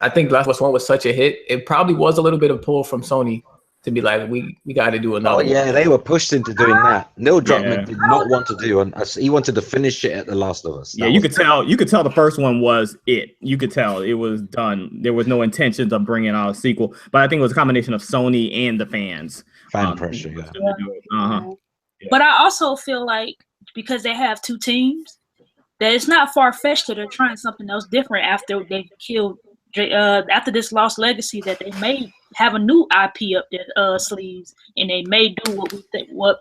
Speaker 4: I think Last of Us 1 was such a hit, it probably was a little bit of pull from Sony to be like, we got to do another.
Speaker 6: Oh yeah, they were pushed into doing that. Neil Druckmann did not want to do, and he wanted to finish it at The Last of Us.
Speaker 7: You could tell the first one was it. You could tell it was done. There was no intentions of bringing out a sequel, but I think it was a combination of Sony and the fans.
Speaker 6: Fan pressure,
Speaker 3: But I also feel like because they have 2 teams, that it's not far-fetched that they're trying something else different after they've killed. After this Lost Legacy, that they may have a new IP up their sleeves, and they may do what we think what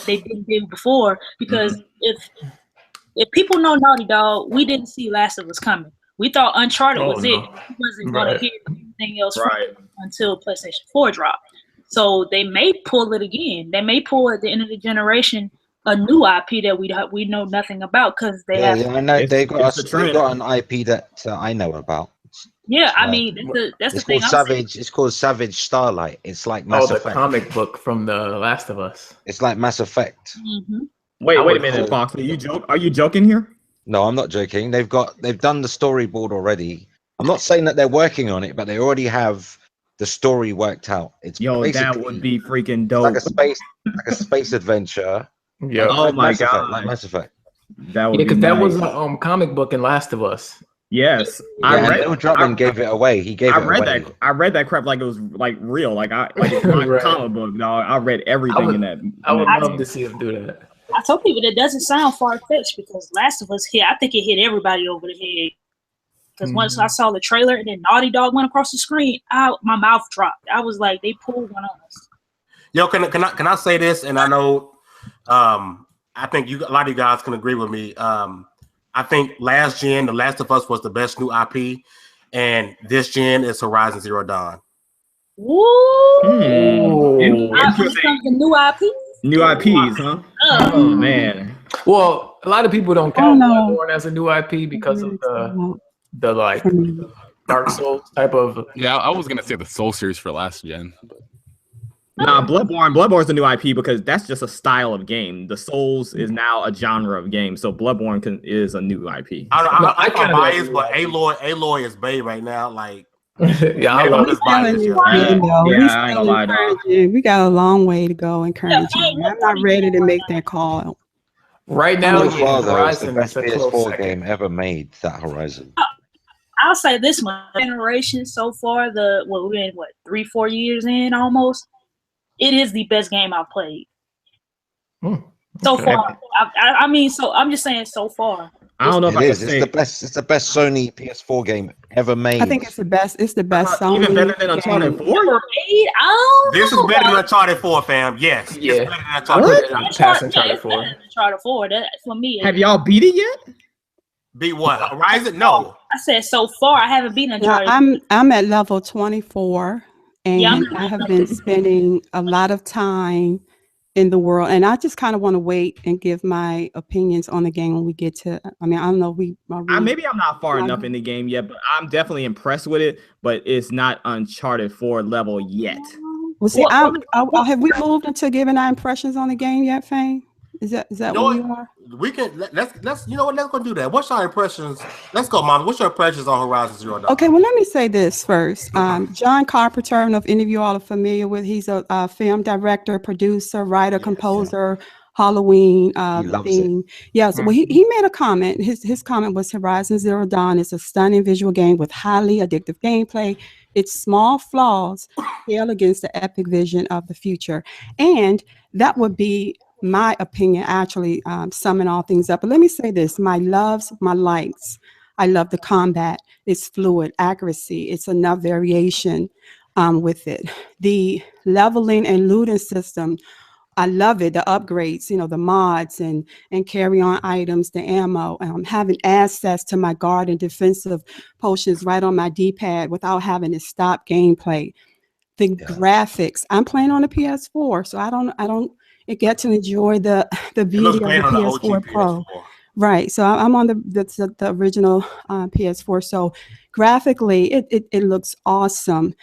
Speaker 3: they didn't do before. Because if people know Naughty Dog, we didn't see Last of Us coming. We thought Uncharted was it. We wasn't going to hear anything else from it until PlayStation 4 dropped. So they may pull it again. They may pull at the end of the generation a new IP that we know nothing about, because they have.
Speaker 6: Yeah, I know they've got an IP that I know about.
Speaker 3: Yeah, I mean that's the thing.
Speaker 6: It's called Savage Starlight. It's like Mass Effect.
Speaker 4: The comic book from The Last of Us.
Speaker 6: It's like Mass Effect.
Speaker 3: Mm-hmm.
Speaker 7: Wait a minute, Fox. Are you joking here?
Speaker 6: No, I'm not joking. They've done the storyboard already. I'm not saying that they're working on it, but they already have the story worked out.
Speaker 7: That would be freaking dope.
Speaker 6: Like a space adventure.
Speaker 4: Yeah.
Speaker 7: Oh my god.
Speaker 6: Like Mass Effect.
Speaker 7: That would be
Speaker 4: that was a comic book in Last of Us.
Speaker 7: Yes,
Speaker 6: Neil Druckmann gave it away.
Speaker 7: I read that crap like it was like real, like it's my comic book. No, I read everything in that.
Speaker 4: I would love to see him do that.
Speaker 3: I told people that doesn't sound far fetched, because Last of Us I think it hit everybody over the head. Because once I saw the trailer and then Naughty Dog went across the screen, my mouth dropped. I was like, they pulled one on us.
Speaker 2: Yo, can I say this? And I know, I think a lot of you guys can agree with me. I think last gen, The Last of Us was the best new IP, and this gen is Horizon Zero Dawn.
Speaker 3: Ooh. Interesting. New IPs?
Speaker 7: New IPs, huh? Oh, man.
Speaker 4: Well, a lot of people don't count Bloodborne as a new IP because of the Dark Souls type of.
Speaker 5: Yeah, I was gonna say the Soul series for last gen.
Speaker 7: Nah, Bloodborne's a new IP because that's just a style of game. The Souls is now a genre of game, so Bloodborne is a new IP.
Speaker 2: I'm biased, but Aloy is bae right now. Like,
Speaker 4: Yeah, I love this.
Speaker 7: I ain't gonna lie, dog.
Speaker 1: We got a long way to go encouraging. I'm not ready to make that call.
Speaker 4: Right now,
Speaker 6: So far, though, it's the
Speaker 4: Horizon
Speaker 6: best
Speaker 4: is a close
Speaker 6: PS4
Speaker 4: second.
Speaker 6: game ever made. That Horizon.
Speaker 3: I'll say this much: generation so far, we're in 3-4 years in almost. It is the best game I've played so far. I mean, so I'm just saying so far.
Speaker 7: I don't know if
Speaker 6: it is. It's the best. It's the best Sony PS4 game ever made.
Speaker 1: I think it's the best. It's the best Sony.
Speaker 7: Even better than Uncharted 4.
Speaker 2: This is better than Uncharted 4, fam. Yes.
Speaker 4: Yeah.
Speaker 2: It's better than Uncharted 4.
Speaker 4: Uncharted 4.
Speaker 3: Uncharted 4. That for me.
Speaker 7: Have y'all beat it yet?
Speaker 2: Beat what? Horizon? No.
Speaker 3: I said so far. I haven't beaten Uncharted.
Speaker 1: I'm at level 24, and
Speaker 3: Yeah,
Speaker 1: I have been spending a lot of time in the world, and I just kind of want to wait and give my opinions on the game when we get to. I mean, I don't know. Maybe
Speaker 7: I'm not far enough in the game yet, but I'm definitely impressed with it. But it's not Uncharted 4 level yet.
Speaker 1: Well, see, have we moved into giving our impressions on the game yet, Fane? Is that where you are?
Speaker 2: We can let's you know what, let's go do that. What's your impressions? Let's go, Mom. What's your impressions on Horizon Zero Dawn?
Speaker 1: Okay, well, let me say this first. John Carpenter, I don't know if any of you all are familiar with. He's a film director, producer, writer, composer. Halloween theme. Yes, well, he made a comment. His comment was Horizon Zero Dawn is a stunning visual game with highly addictive gameplay. Its small flaws pale against the epic vision of the future, and that would be my opinion, actually summing all things up. But let me say this, my loves, my likes. I love the combat. It's fluid, accuracy. It's enough variation with it. The leveling and looting system, I love it. The upgrades, the mods and carry on items, the ammo, having access to my guard and defensive potions right on my D-pad without having to stop gameplay. The graphics, I'm playing on a PS4, so I don't get to enjoy the beauty of the PS4 Pro. Right. So I'm on the original PS4. So graphically, it looks awesome.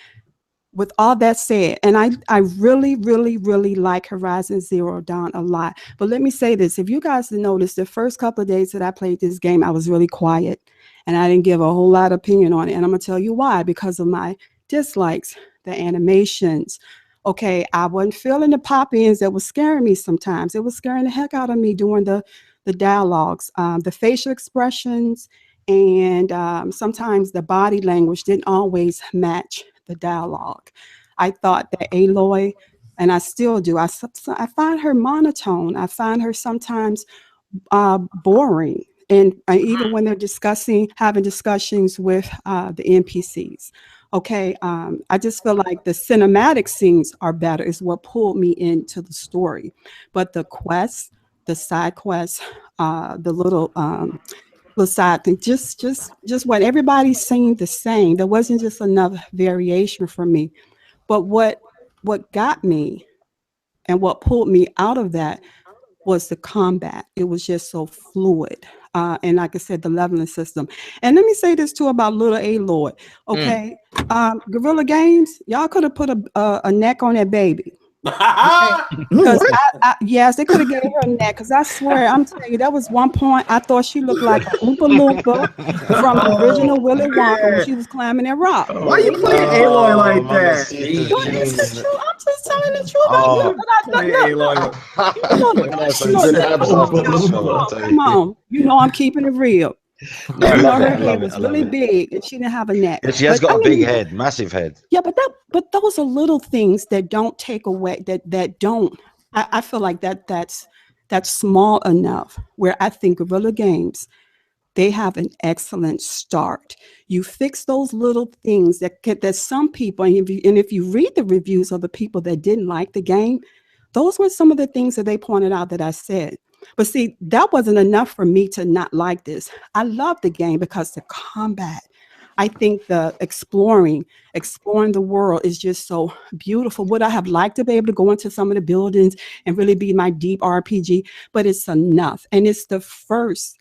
Speaker 1: With all that said, and I really, really, really like Horizon Zero Dawn a lot. But let me say this. If you guys noticed, the first couple of days that I played this game, I was really quiet. And I didn't give a whole lot of opinion on it. And I'm going to tell you why. Because of my dislikes, the animations. Okay, I wasn't feeling the pop-ins that was scaring me sometimes. It was scaring the heck out of me during the dialogues, the facial expressions, and sometimes the body language didn't always match the dialogue. I thought that Aloy, and I still do, I find her monotone. I find her sometimes boring. And even when they're having discussions with the NPCs. Okay, I just feel like the cinematic scenes are better, is what pulled me into the story. But the quests, the side quests, the little side thing, just what everybody seemed the same. There wasn't just enough variation for me. But what got me and what pulled me out of that was the combat. It was just so fluid. And like I said, the leveling system. And let me say this too about little Aloy. Okay, Guerrilla Games, y'all could have put a neck on that baby. Because yes, they could have gave her a neck. Because I swear, I'm telling you, that was one point I thought she looked like a Oompa Loompa from the original Willy Wonka when she was climbing that rock.
Speaker 7: Why are you playing Aloy like that?
Speaker 1: It's the truth. I'm just telling the truth. Come on, I'm keeping it real. Her head was really big, and she didn't have a neck.
Speaker 6: And she has got a big head, massive head.
Speaker 1: Yeah, but those are little things that don't take away. That don't. I feel like that's small enough where I think Guerrilla Games, they have an excellent start. You fix those little things that some people, and if you read the reviews of the people that didn't like the game, those were some of the things that they pointed out that I said. But see, that wasn't enough for me to not like this. I love the game because the combat, I think the exploring the world is just so beautiful. Would I have liked to be able to go into some of the buildings and really be my deep RPG? But it's enough. And it's the first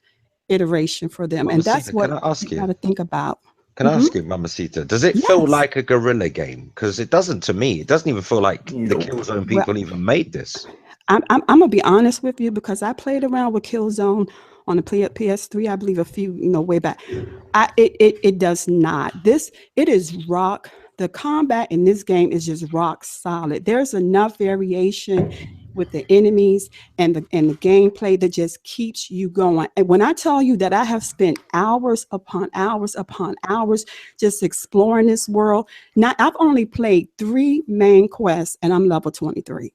Speaker 1: iteration for them. And that's what you got to think about.
Speaker 6: Can I ask you, Mamacita, does it feel like a guerrilla game? Because it doesn't to me. It doesn't even feel like the Killzone people even made this.
Speaker 1: I'm gonna be honest with you, because I played around with Killzone on the PS3, I believe, a few, way back. It does not. It is rock. The combat in this game is just rock solid. There's enough variation with the enemies and the gameplay that just keeps you going. And when I tell you that I have spent hours upon hours upon hours just exploring this world, now I've only played 3 main quests and I'm level 23.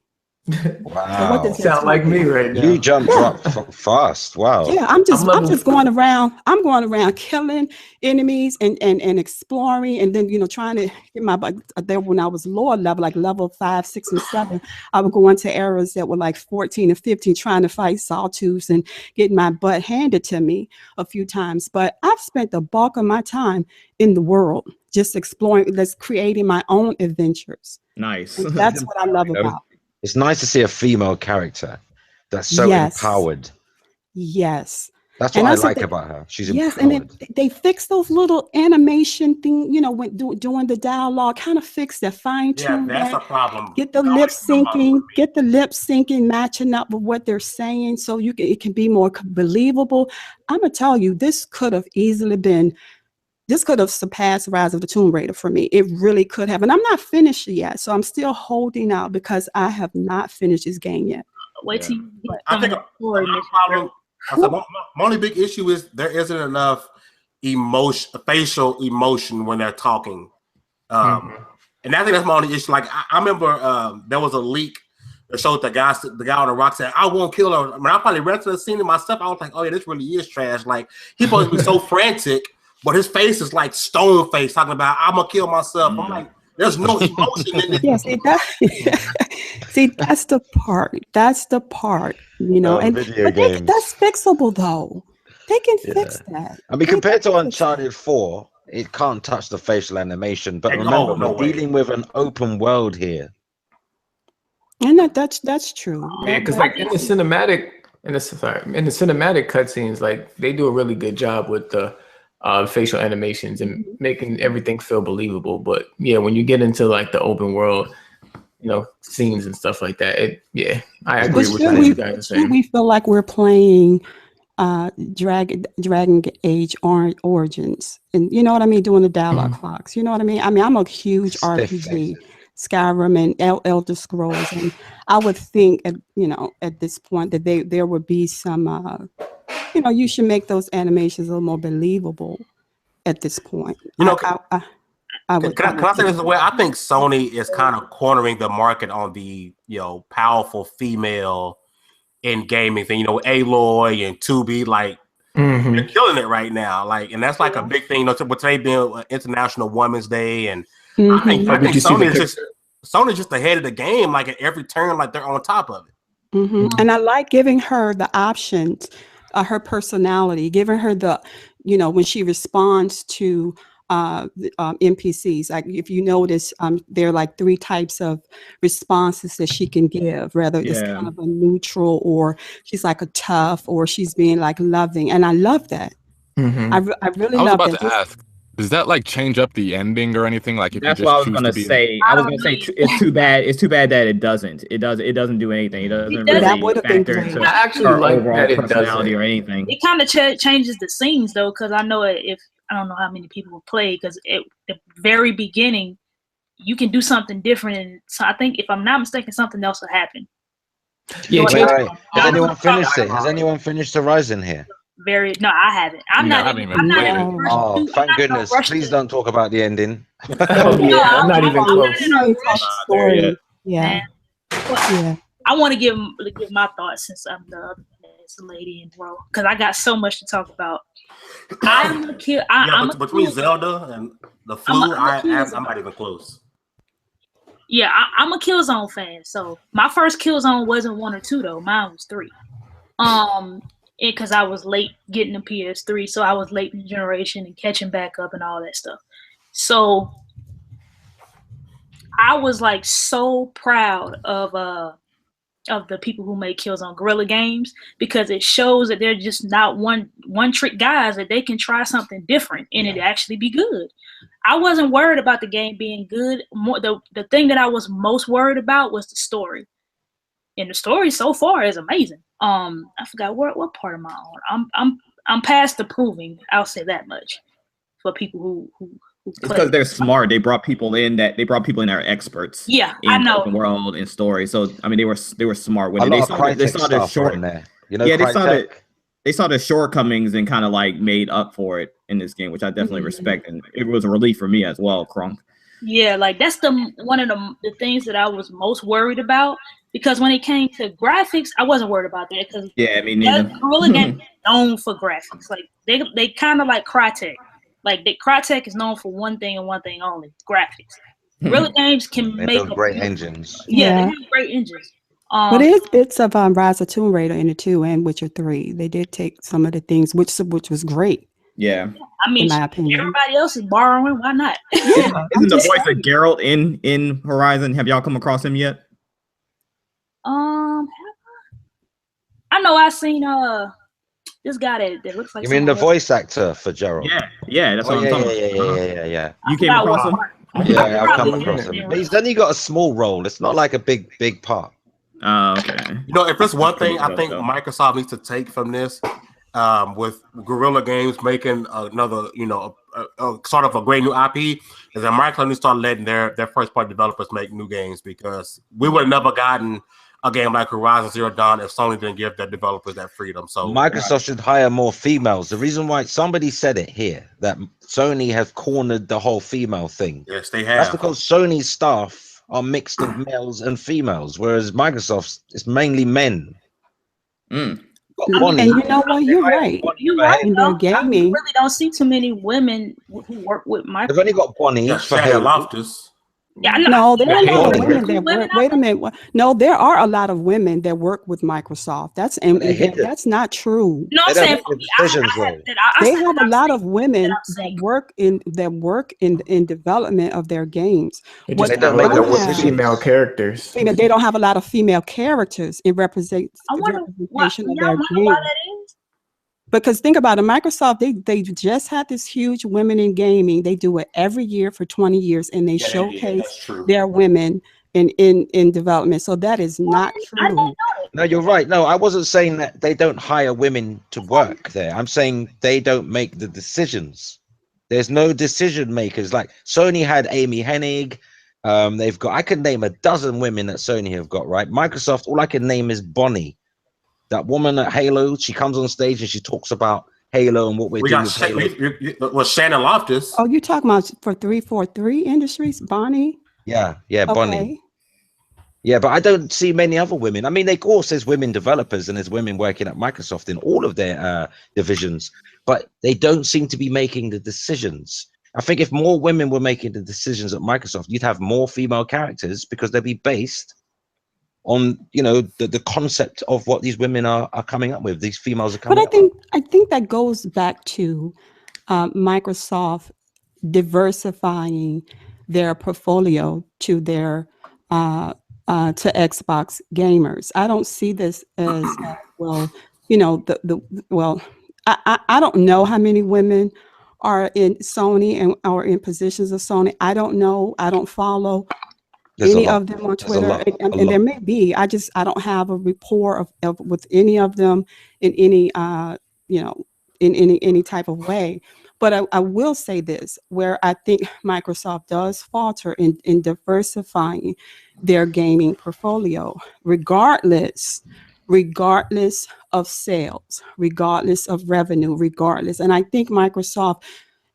Speaker 6: Wow.
Speaker 1: So what does that
Speaker 4: Sound like me right now.
Speaker 6: You jumped up fast. Wow.
Speaker 1: Yeah, I'm just going around. I'm going around killing enemies and exploring, and then trying to get my butt there. When I was lower level, like level 5, 6, and 7, I would go into areas that were like 14 and 15, trying to fight sawtooths and getting my butt handed to me a few times. But I've spent the bulk of my time in the world just exploring, just creating my own adventures.
Speaker 7: Nice.
Speaker 1: And that's what I love about.
Speaker 6: It's nice to see a female character that's so empowered.
Speaker 1: Yes.
Speaker 6: That's what I like about her. She's empowered.
Speaker 1: And then they fix those little animation thing, when doing the dialogue, kind of fix that, fine tune.
Speaker 2: Yeah, that's a problem.
Speaker 1: Get the lip syncing, matching up with what they're saying, so it can be more believable. I'm gonna tell you, this could have surpassed Rise of the Tomb Raider for me. It really could have. And I'm not finished yet. So I'm still holding out because I have not finished this game yet.
Speaker 3: Wait till you get
Speaker 2: I think my only big issue is there isn't enough facial emotion when they're talking. And I think that's my only issue. Like I remember there was a leak that showed the guy on the rock saying, "I won't kill her." I mean, I probably ran to the scene of myself. I was like, "Oh yeah, this really is trash." Like he's supposed to be so frantic. But his face is like stone face, talking about I'm gonna kill myself. I'm like, there's no emotion in it.
Speaker 1: Yes, see, that's the part. That's the part, And that's fixable though. They can fix that.
Speaker 6: I mean, compared to Uncharted 4, it can't touch the facial animation. But remember, we're dealing with an open world here.
Speaker 1: And that's true.
Speaker 4: Yeah, because like in the cinematic cutscenes, like they do a really good job with the facial animations and making everything feel believable. But yeah, when you get into like the open world, scenes and stuff like that, I agree with what you guys are saying.
Speaker 1: We feel like we're playing Dragon Age Origins, and you know what I mean, doing the dialogue clocks. You know what I mean? I mean, I'm a huge RPG, Skyrim and Elder Scrolls, and I would think at this point that there would be some you should make those animations a little more believable at this point.
Speaker 2: Can I say this way? I think Sony is kind of cornering the market on the powerful female in gaming thing. Aloy and 2B, like they're killing it right now. Like, and that's like a big thing. With today being International Women's Day, and I think Sony's just ahead of the game. Like at every turn, like they're on top of it.
Speaker 1: And I like giving her the options. Her personality, giving her the, when she responds to NPCs, like if you notice, there are like 3 types of responses that she can give, whether it's kind of a neutral, or she's like a tough, or she's being like loving, and I love that. I really love that.
Speaker 5: I was about to ask, does that like change up the ending or anything? Like if
Speaker 7: that's
Speaker 5: you just
Speaker 7: what I was gonna say. I was gonna say it's too bad. It's too bad that it doesn't. It doesn't do anything. It doesn't really factor into
Speaker 4: I actually like
Speaker 7: overall
Speaker 4: that
Speaker 7: personality or anything.
Speaker 3: It kind of changes the scenes though, because I know I don't know how many people play, because at the very beginning you can do something different, and so I think if I'm not mistaken, something else will happen.
Speaker 6: Yeah. Has anyone finished it? Has anyone finished Horizon here?
Speaker 3: No, I haven't. I'm not even.
Speaker 6: Oh, thank goodness! Please don't talk about the ending.
Speaker 4: I'm not even close.
Speaker 1: Yeah.
Speaker 3: I want to give my thoughts, since I'm the lady in the role, because I got so much to talk about. I'm gonna kill.
Speaker 2: Between Zelda and the flu, I'm not even close.
Speaker 3: Yeah, I'm a Killzone fan. So my first Killzone wasn't 1 or 2 though. Mine was 3. Because I was late getting the PS3, so I was late in the generation and catching back up and all that stuff. So I was like so proud of of the people who make Killzone Guerrilla Games, because it shows that they're just not one trick guys, that they can try something different and it actually be good. I wasn't worried about the game being good. More the thing that I was most worried about was the story. And the story so far is amazing. I forgot what part am I on? I'm past approving. I'll say that much for people who
Speaker 7: it's because they're smart. They brought people in that are experts.
Speaker 3: Yeah,
Speaker 7: in
Speaker 3: I know.
Speaker 7: Open world and story. So I mean, they were smart when
Speaker 6: they
Speaker 7: saw the short
Speaker 6: in there.
Speaker 7: They saw the shortcomings and kind of like made up for it in this game, which I definitely respect, and it was a relief for me as well, Crunk.
Speaker 3: Yeah, like that's one of the things that I was most worried about, because when it came to graphics, I wasn't worried about that, because
Speaker 7: I mean, neither.
Speaker 3: Guerrilla Games is known for graphics. Like they kind of like Crytek. Like Crytek is known for one thing and one thing only: graphics. Guerrilla Games can make
Speaker 6: great engines.
Speaker 3: Yeah, they have great engines.
Speaker 1: But it is bits of Rise of Tomb Raider in it too, and Witcher 3. They did take some of the things, which was great.
Speaker 7: Yeah,
Speaker 3: I mean,
Speaker 1: in my opinion,
Speaker 3: everybody else is borrowing. Why not?
Speaker 7: Isn't the voice of Geralt in Horizon? Have y'all come across him yet?
Speaker 3: I know I've seen this guy that looks like.
Speaker 6: You mean the voice actor for Geralt?
Speaker 7: Yeah, that's what I'm talking about.
Speaker 6: Yeah.
Speaker 7: You came across him?
Speaker 6: Yeah, I've come across him. He's only got a small role. It's not like a big part.
Speaker 7: Oh, okay.
Speaker 2: You know, if there's one thing I think Microsoft needs to take from this, with Guerrilla Games making another, sort of a great new IP, is that Microsoft needs to start letting their first party developers make new games, because we would have never gotten a game like Horizon Zero Dawn if Sony didn't give their developers that freedom. So
Speaker 6: Microsoft should hire more females. The reason why somebody said it here, that Sony have cornered the whole female thing.
Speaker 2: Yes, they have.
Speaker 6: That's because Sony's staff are mixed of males and females, whereas Microsoft's is mainly men.
Speaker 1: And you know what? You're right.
Speaker 3: You're right.
Speaker 1: In their gaming,
Speaker 3: I really don't see too many women who work with Microsoft.
Speaker 6: They've only got Bonnie for Halo.
Speaker 2: Loftus.
Speaker 3: Yeah,
Speaker 1: no, there are a lot of women that work. Wait a minute. No, there are a lot of women that work with Microsoft. That's not true.
Speaker 3: No, I'm saying
Speaker 1: they have a lot of women that work in development of their games.
Speaker 4: They don't make them female characters.
Speaker 1: They don't have a lot of female characters in representation of their games. Because think about it, Microsoft, they just had this huge women in gaming. They do it every year for 20 years, and they showcase their women in development. So that is not true.
Speaker 6: No, you're right. No, I wasn't saying that they don't hire women to work there. I'm saying they don't make the decisions. There's no decision makers. Like Sony had Amy Hennig. They've got, I could name a dozen women that Sony have got, right? Microsoft, all I can name is Bonnie. That woman at Halo, she comes on stage and she talks about Halo and what we're doing.
Speaker 2: Was Shannon Loftus?
Speaker 1: Oh, you talking about for 343 Industries, Bonnie?
Speaker 6: Yeah, Bonnie. Yeah, but I don't see many other women. I mean, of course, there's women developers and there's women working at Microsoft in all of their divisions, but they don't seem to be making the decisions. I think if more women were making the decisions at Microsoft, you'd have more female characters because they'd be based on the concept of what these women are coming up with. These females are coming.
Speaker 1: But I think that goes back to Microsoft diversifying their portfolio to their to Xbox gamers. I don't see this as well. I don't know how many women are in Sony and are in positions of Sony. I don't know. I don't follow any of them on Twitter, and there may be. I don't have a rapport of with any of them in any in any type of way. But I will say this, where I think Microsoft does falter in diversifying their gaming portfolio, regardless of sales, regardless of revenue, and I think Microsoft,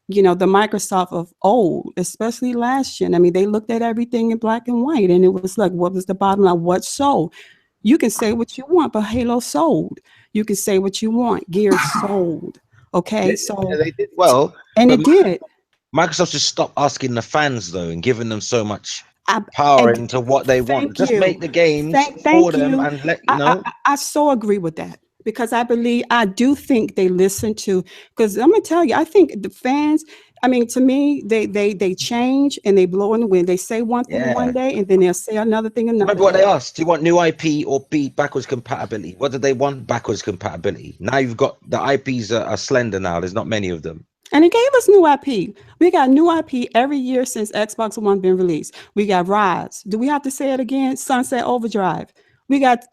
Speaker 1: the Microsoft of old, especially last year, I mean, they looked at everything in black and white, and it was like, what was the bottom line? What sold? You can say what you want, but Halo sold. You can say what you want. Gears sold. Okay, so
Speaker 6: they did well,
Speaker 1: and it did.
Speaker 6: Microsoft just stopped asking the fans though, and giving them so much power into what they want. Just make the games for them and let you know.
Speaker 1: I so agree with that. Because I do think they listen to, because I'm going to tell you, I think the fans, I mean, to me, they change and they blow in the wind. They say one thing one day, and then they'll say another thing another.
Speaker 6: Remember what they asked? Do you want new IP or backwards compatibility? What did they want? Backwards compatibility. Now you've got the IPs are slender now. There's not many of them.
Speaker 1: And it gave us new IP. We got new IP every year since Xbox One been released. We got Rise. Do we have to say it again? Sunset Overdrive. We got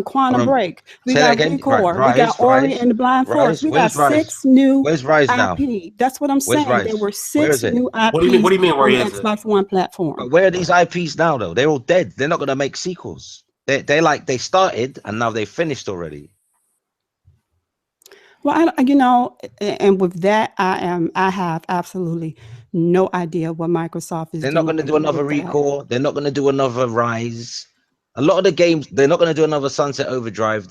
Speaker 1: Quantum Break. We got Recore. We got Ori and the Blind Forest. We got 6 new
Speaker 6: Rise
Speaker 1: IP.
Speaker 6: now?
Speaker 1: That's what I'm saying. There were 6 new IPs
Speaker 2: what do you mean, where
Speaker 1: on
Speaker 2: is
Speaker 1: the Xbox One platform.
Speaker 6: But where are these IPs now, though? They're all dead. They're not going to make sequels. They started and now they finished already.
Speaker 1: Well, and with that, I have absolutely no idea what Microsoft is doing.
Speaker 6: They're not going to do another Recore. They're not going to do another Rise. A lot of the games, they're not going to do another Sunset Overdrive.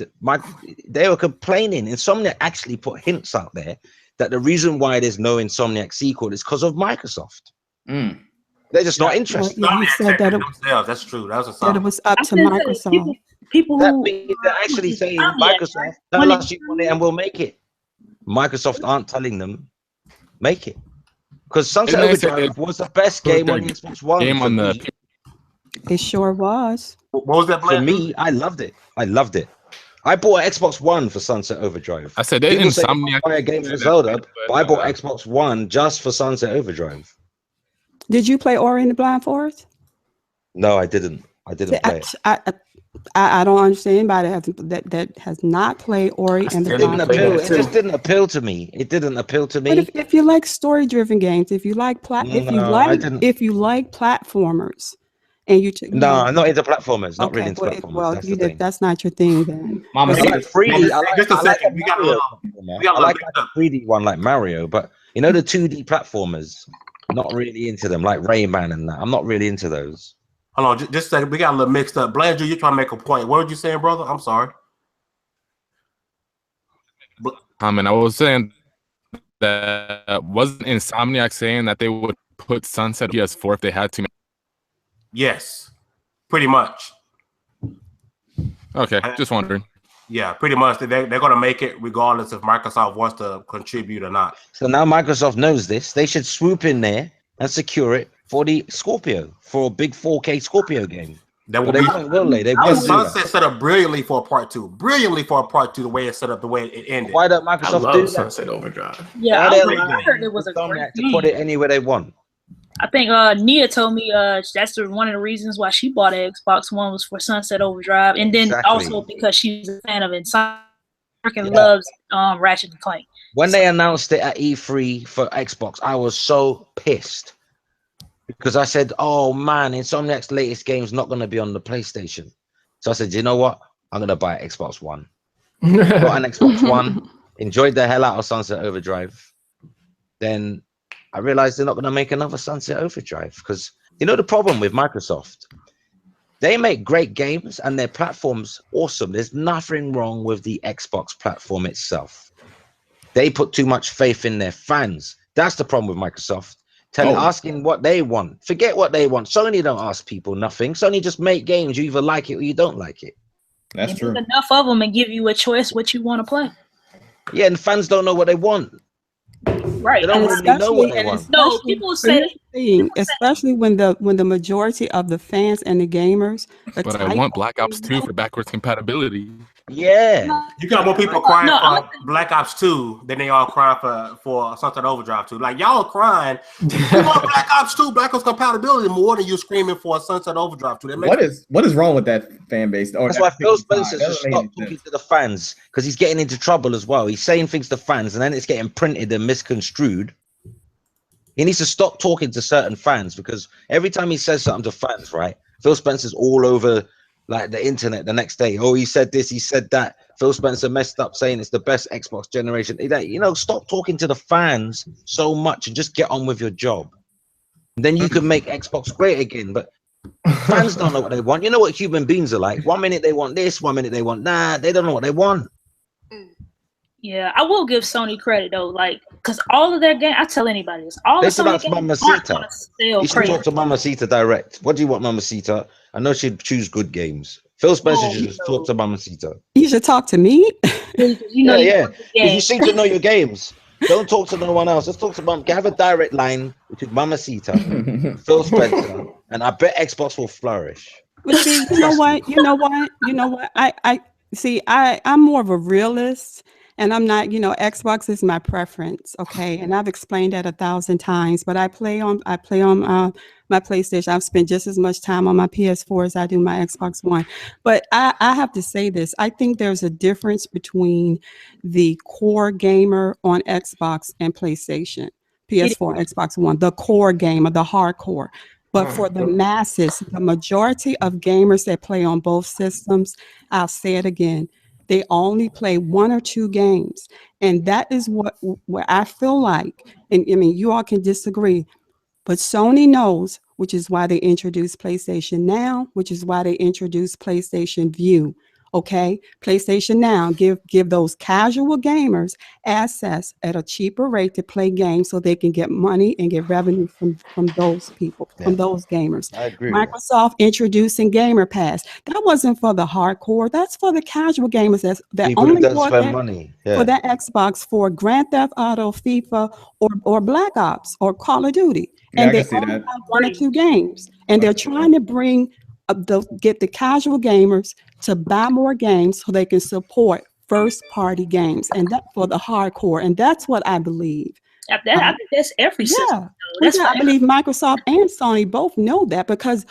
Speaker 6: They were complaining. Insomniac actually put hints out there that the reason why there's no Insomniac sequel is because of Microsoft. They're just not interested.
Speaker 1: Well, said that
Speaker 2: that's true. That was
Speaker 1: that it was up to Microsoft.
Speaker 3: People
Speaker 6: that
Speaker 3: who
Speaker 6: means they're actually saying, Microsoft, tell us you want it and we'll make it. Microsoft aren't telling them, make it. Because Sunset Overdrive was the best game on Xbox One.
Speaker 1: It sure was.
Speaker 2: What was that?
Speaker 6: For me, I loved it. I bought an Xbox One for Sunset Overdrive.
Speaker 5: I said they didn't
Speaker 6: buy a game for Zelda, but I bought Xbox One just for Sunset Overdrive.
Speaker 1: Did you play Ori and the Blind Forest?
Speaker 6: No, I didn't. I didn't play it.
Speaker 1: I don't understand anybody that has not played Ori and the Blind Forest.
Speaker 6: It just didn't appeal to me. It didn't appeal to me.
Speaker 1: But if you like story-driven games, if you like platformers, and
Speaker 6: no, I'm not into platformers. Not really into platformers.
Speaker 1: Well, that's not your thing then.
Speaker 6: Mamacita. 3D.
Speaker 2: Just a second. We got a
Speaker 6: like a 3D one like Mario, but the 2D platformers, not really into them. Like Rayman and that. I'm not really into those.
Speaker 2: Hold on, just a second. We got a little mixed up. Blandrew, you're trying to make a point. What were you saying, brother? I'm sorry.
Speaker 5: I was saying that wasn't Insomniac saying that they would put Sunset PS4 if they had to?
Speaker 2: Yes, pretty much.
Speaker 5: Okay, just wondering.
Speaker 2: Yeah, pretty much. They're going to make it regardless if Microsoft wants to contribute or not.
Speaker 6: So now Microsoft knows this. They should swoop in there and secure it for the Scorpio, for a big 4K Scorpio game.
Speaker 2: That will be.
Speaker 6: Will they? They
Speaker 2: will. Sunset set up brilliantly for a part 2. Brilliantly for a part 2. The way it's set up, the way it ended.
Speaker 6: Why don't Microsoft do that?
Speaker 4: Sunset Overdrive.
Speaker 3: Yeah, I heard it was a great
Speaker 6: to put it anywhere they want.
Speaker 3: I think Nia told me that's one of the reasons why she bought an Xbox One was for Sunset Overdrive, and then also because she's a fan of Insomniac and loves Ratchet and Clank.
Speaker 6: When they announced it at E3 for Xbox, I was so pissed because I said, "Oh man, Insomniac's latest game is not going to be on the PlayStation." So I said, "You know what? I'm going to buy an Xbox One." Bought an Xbox One, enjoyed the hell out of Sunset Overdrive. Then I realized they're not going to make another Sunset Overdrive because the problem with Microsoft, they make great games and their platform's awesome. There's nothing wrong with the Xbox platform itself. They put too much faith in their fans. That's the problem with Microsoft. Asking what they want. Forget what they want. Sony don't ask people nothing. Sony just make games. You either like it or you don't like it.
Speaker 7: That's true.
Speaker 3: Enough of them and give you a choice what you want to play.
Speaker 6: Yeah, and fans don't know what they want.
Speaker 3: Right.
Speaker 6: They don't really know what they want.
Speaker 3: No, people say,
Speaker 1: especially when the majority of the fans and the gamers.
Speaker 5: But I want Black Ops 2 for backwards compatibility.
Speaker 6: Yeah.
Speaker 2: You got more people crying for Black Ops 2 than they are crying for Sunset Overdrive 2. Like, y'all crying. You want Black Ops 2 backwards compatibility more than you screaming for a Sunset Overdrive 2.
Speaker 7: What is wrong with that fan base?
Speaker 6: That's why Phil Spencer should stop talking to the fans because he's getting into trouble as well. He's saying things to fans and then it's getting printed and misconstrued. He needs to stop talking to certain fans because every time he says something to fans, right? Phil Spencer's all over like the internet the next day. Oh, he said this, he said that. Phil Spencer messed up saying it's the best Xbox generation. Stop talking to the fans so much and just get on with your job. And then you can make Xbox great again. But fans don't know what they want. You know what human beings are like. 1 minute they want this, 1 minute they want that. They don't know what they want.
Speaker 3: Yeah, I will give Sony credit though, because all of their games, I tell anybody this, all of Sony games
Speaker 6: Mamacita. You should talk to Mamacita direct. What do you want, Mamacita? I know she'd choose good games. Phil Spencer should just talk to Mamacita.
Speaker 1: You should talk to me.
Speaker 6: Yeah. You seem to know your games. Don't talk to no one else. Just talk to Mom. Have a direct line between Mamacita, Phil Spencer, and I bet Xbox will flourish.
Speaker 1: But see, you know what? I see. I'm more of a realist, and I'm not. Xbox is my preference. Okay, and I've explained that 1,000 times. But I play on my PlayStation. I've spent just as much time on my PS4 as I do my Xbox One. But I have to say this. I think there's a difference between the core gamer on Xbox and PlayStation, PS4, Xbox One, the core gamer, the hardcore. But for the masses, the majority of gamers that play on both systems, I'll say it again, they only play 1 or 2 games. And that is where I feel like, and I mean, you all can disagree, but Sony knows, which is why they introduced PlayStation Now, which is why they introduced PlayStation View. Okay, PlayStation Now give those casual gamers access at a cheaper rate to play games so they can get money and get revenue from those people, from those gamers.
Speaker 6: I agree.
Speaker 1: Microsoft introducing Gamer Pass. That wasn't for the hardcore. That's for the casual gamers that
Speaker 6: People
Speaker 1: only
Speaker 6: that
Speaker 1: bought
Speaker 6: spend
Speaker 1: that
Speaker 6: money
Speaker 1: for that Xbox for Grand Theft Auto, FIFA, or Black Ops or Call of Duty.
Speaker 7: Yeah,
Speaker 1: And
Speaker 7: I
Speaker 1: they
Speaker 7: can see
Speaker 1: only
Speaker 7: that.
Speaker 1: have 1 or 2 games. And they're trying to bring get the casual gamers to buy more games so they can support first-party games, and that for the hardcore. And that's what I believe.
Speaker 3: I think that's every system.
Speaker 1: I believe Microsoft and Sony both know that, because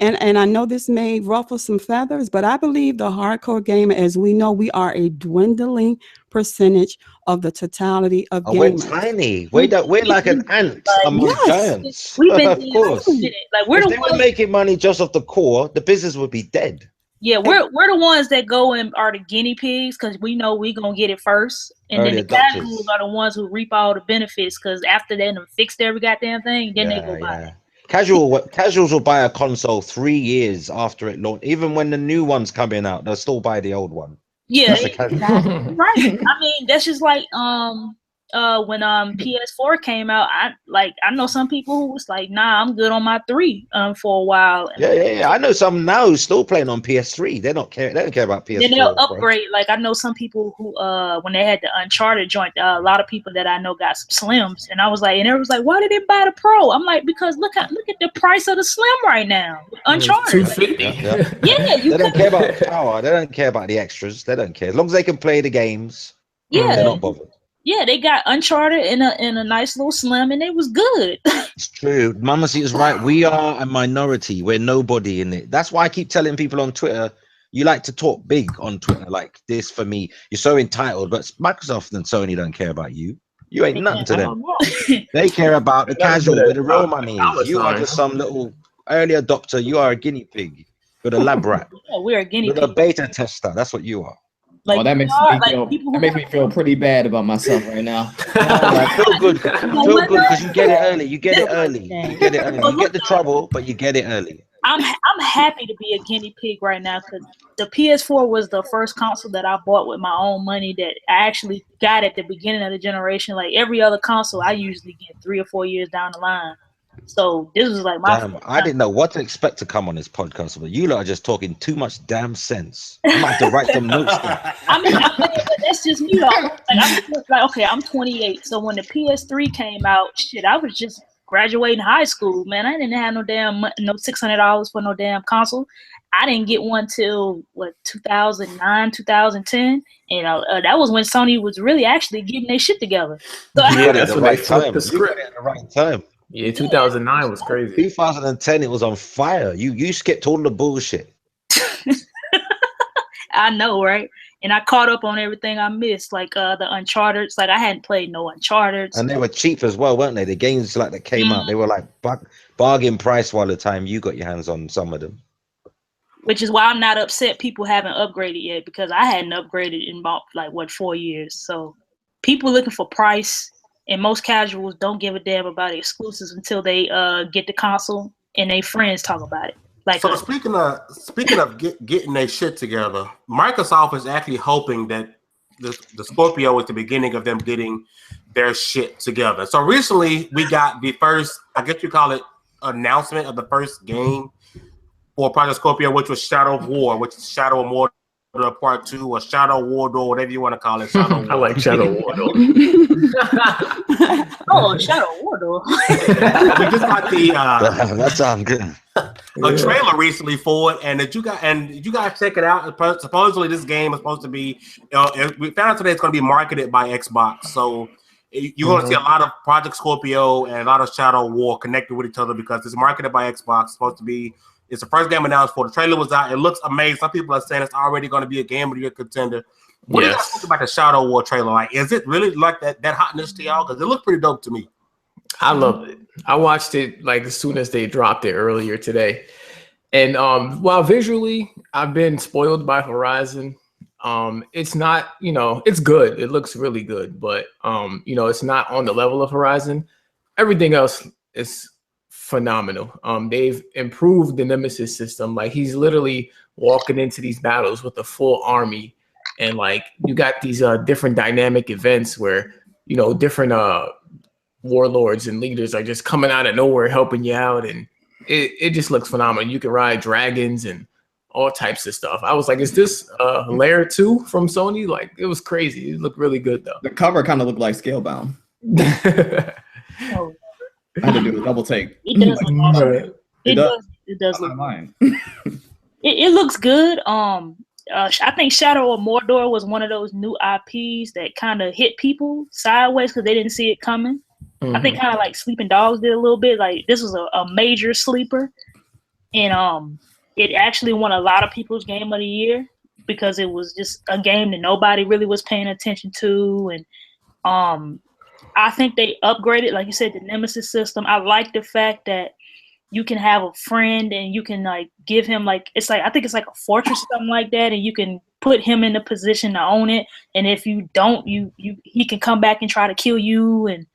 Speaker 1: and I know this may ruffle some feathers, but I believe the hardcore gamer, as we know, we are a dwindling percentage of the totality of gamers.
Speaker 6: We're tiny. We're like an ant among giants.
Speaker 3: We've been
Speaker 6: of course.
Speaker 3: Like we're
Speaker 6: if they were making money just off the core, the business would be dead.
Speaker 3: Yeah, we're the ones that go and are the guinea pigs, because we know we're gonna get it first, and then the casuals are the ones who reap all the benefits, because after they done fixed every goddamn thing, then they go buy it.
Speaker 6: Casuals will buy a console 3 years after it launched. Even when the new one's coming out, they'll still buy the old one.
Speaker 3: Yeah, right. I mean, that's just like when PS4 came out. I know some people who was like, nah, I'm good on my 3 for a while.
Speaker 6: Yeah. I know some now who's still playing on PS3. They don't care about PS4.
Speaker 3: Then they'll upgrade. Like I know some people who when they had the Uncharted joint, a lot of people that I know got some Slims, and I was like, and everyone's like, why did they buy the Pro? I'm like, because look at the price of the Slim right now. Uncharted.
Speaker 5: $250.
Speaker 3: Yeah,
Speaker 6: they don't care about power. They don't care about the extras. They don't care as long as they can play the games.
Speaker 3: Yeah,
Speaker 6: they're not bothered.
Speaker 3: Yeah, they got Uncharted in a nice little Slim, and it was good.
Speaker 6: It's true. Mamacita's right. We are a minority. We're nobody in it. That's why I keep telling people on Twitter, you like to talk big on Twitter, like this for me. You're so entitled, but Microsoft and Sony don't care about you. You ain't nothing to them. They care about the casual, where the real money is. You are just some little early adopter. You are a guinea pig. You're the lab rat.
Speaker 3: Yeah, we're a guinea pig.
Speaker 6: You're a beta tester. That's what you are.
Speaker 7: Like, that makes me feel pretty bad about myself right now.
Speaker 6: Feel good because you get it early. You get it early. You get the trouble, but you get it early.
Speaker 3: I'm happy to be a guinea pig right now, because the PS4 was the first console that I bought with my own money that I actually got at the beginning of the generation. Like every other console, I usually get 3 or 4 years down the line. So this was like my.
Speaker 6: Damn, I didn't know what to expect to come on this podcast, but you lot are just talking too much damn sense. I might have to write some notes down.
Speaker 3: I mean, that's just me though. Okay, I'm 28, so when the PS3 came out, shit, I was just graduating high school, man. I didn't have no $600 for no damn console. I didn't get one till 2009, 2010, and that was when Sony was really actually getting their shit together. So
Speaker 5: that's when they flipped the script
Speaker 6: at the right time.
Speaker 5: Yeah, 2009 was crazy.
Speaker 6: 2010, it was on fire. You skipped all the bullshit.
Speaker 3: I know, right? And I caught up on everything I missed, like the Uncharted. Like I hadn't played no Uncharted.
Speaker 6: And they were cheap as well, weren't they? The games that came out, they were like bargain price while the time you got your hands on some of them.
Speaker 3: Which is why I'm not upset people haven't upgraded yet, because I hadn't upgraded in about 4 years. So people looking for price. And most casuals don't give a damn about exclusives until they get the console and their friends talk about it.
Speaker 2: So speaking of getting their shit together, Microsoft is actually hoping that the Scorpio is the beginning of them getting their shit together. So recently we got the first, I guess you call it, announcement of the first game for Project Scorpio, which was Shadow of War, which is Shadow Immortal Part 2 or Shadow Warlord, whatever you want to call it. Shadow
Speaker 4: I like Shadow Warlord.
Speaker 3: Oh, Shadow Warlord.
Speaker 2: We just got the
Speaker 6: that sounds good.
Speaker 2: a trailer recently for it, and did you guys check it out? Supposedly, this game is supposed to be. We found out today it's going to be marketed by Xbox, so you're going to see a lot of Project Scorpio and a lot of Shadow War connected with each other because it's marketed by Xbox. It's supposed to be. It's the first game announced for. The trailer was out. It looks amazing. Some people are saying it's already going to be a Game of the Year contender. What do you guys think about the Shadow War trailer? Like, is it really like that hotness to y'all? Because it looked pretty dope to me.
Speaker 4: I loved it. I watched it like as soon as they dropped it earlier today. And while visually I've been spoiled by Horizon, it's not, it's good. It looks really good, but it's not on the level of Horizon. Everything else is phenomenal. They've improved the Nemesis system. Like, he's literally walking into these battles with a full army, and like you got these different dynamic events where different warlords and leaders are just coming out of nowhere helping you out, and it just looks phenomenal. You can ride dragons and all types of stuff. I was like, is this Layer 2 from Sony? Like, it was crazy. It looked really good though.
Speaker 7: The cover kind of looked like Scalebound.
Speaker 3: Oh,
Speaker 7: I had to do a double take.
Speaker 3: it does. Look awesome. It does look. It looks good. I think Shadow of Mordor was one of those new IPs that kind of hit people sideways because they didn't see it coming. I think kind of like Sleeping Dogs did a little bit. Like, this was a major sleeper, and it actually won a lot of people's Game of the Year because it was just a game that nobody really was paying attention to, and I think they upgraded, like you said, the Nemesis system. I like the fact that you can have a friend and you can like give him I think it's like a fortress or something like that, and you can put him in the position to own it. And if you don't, he can come back and try to kill you. And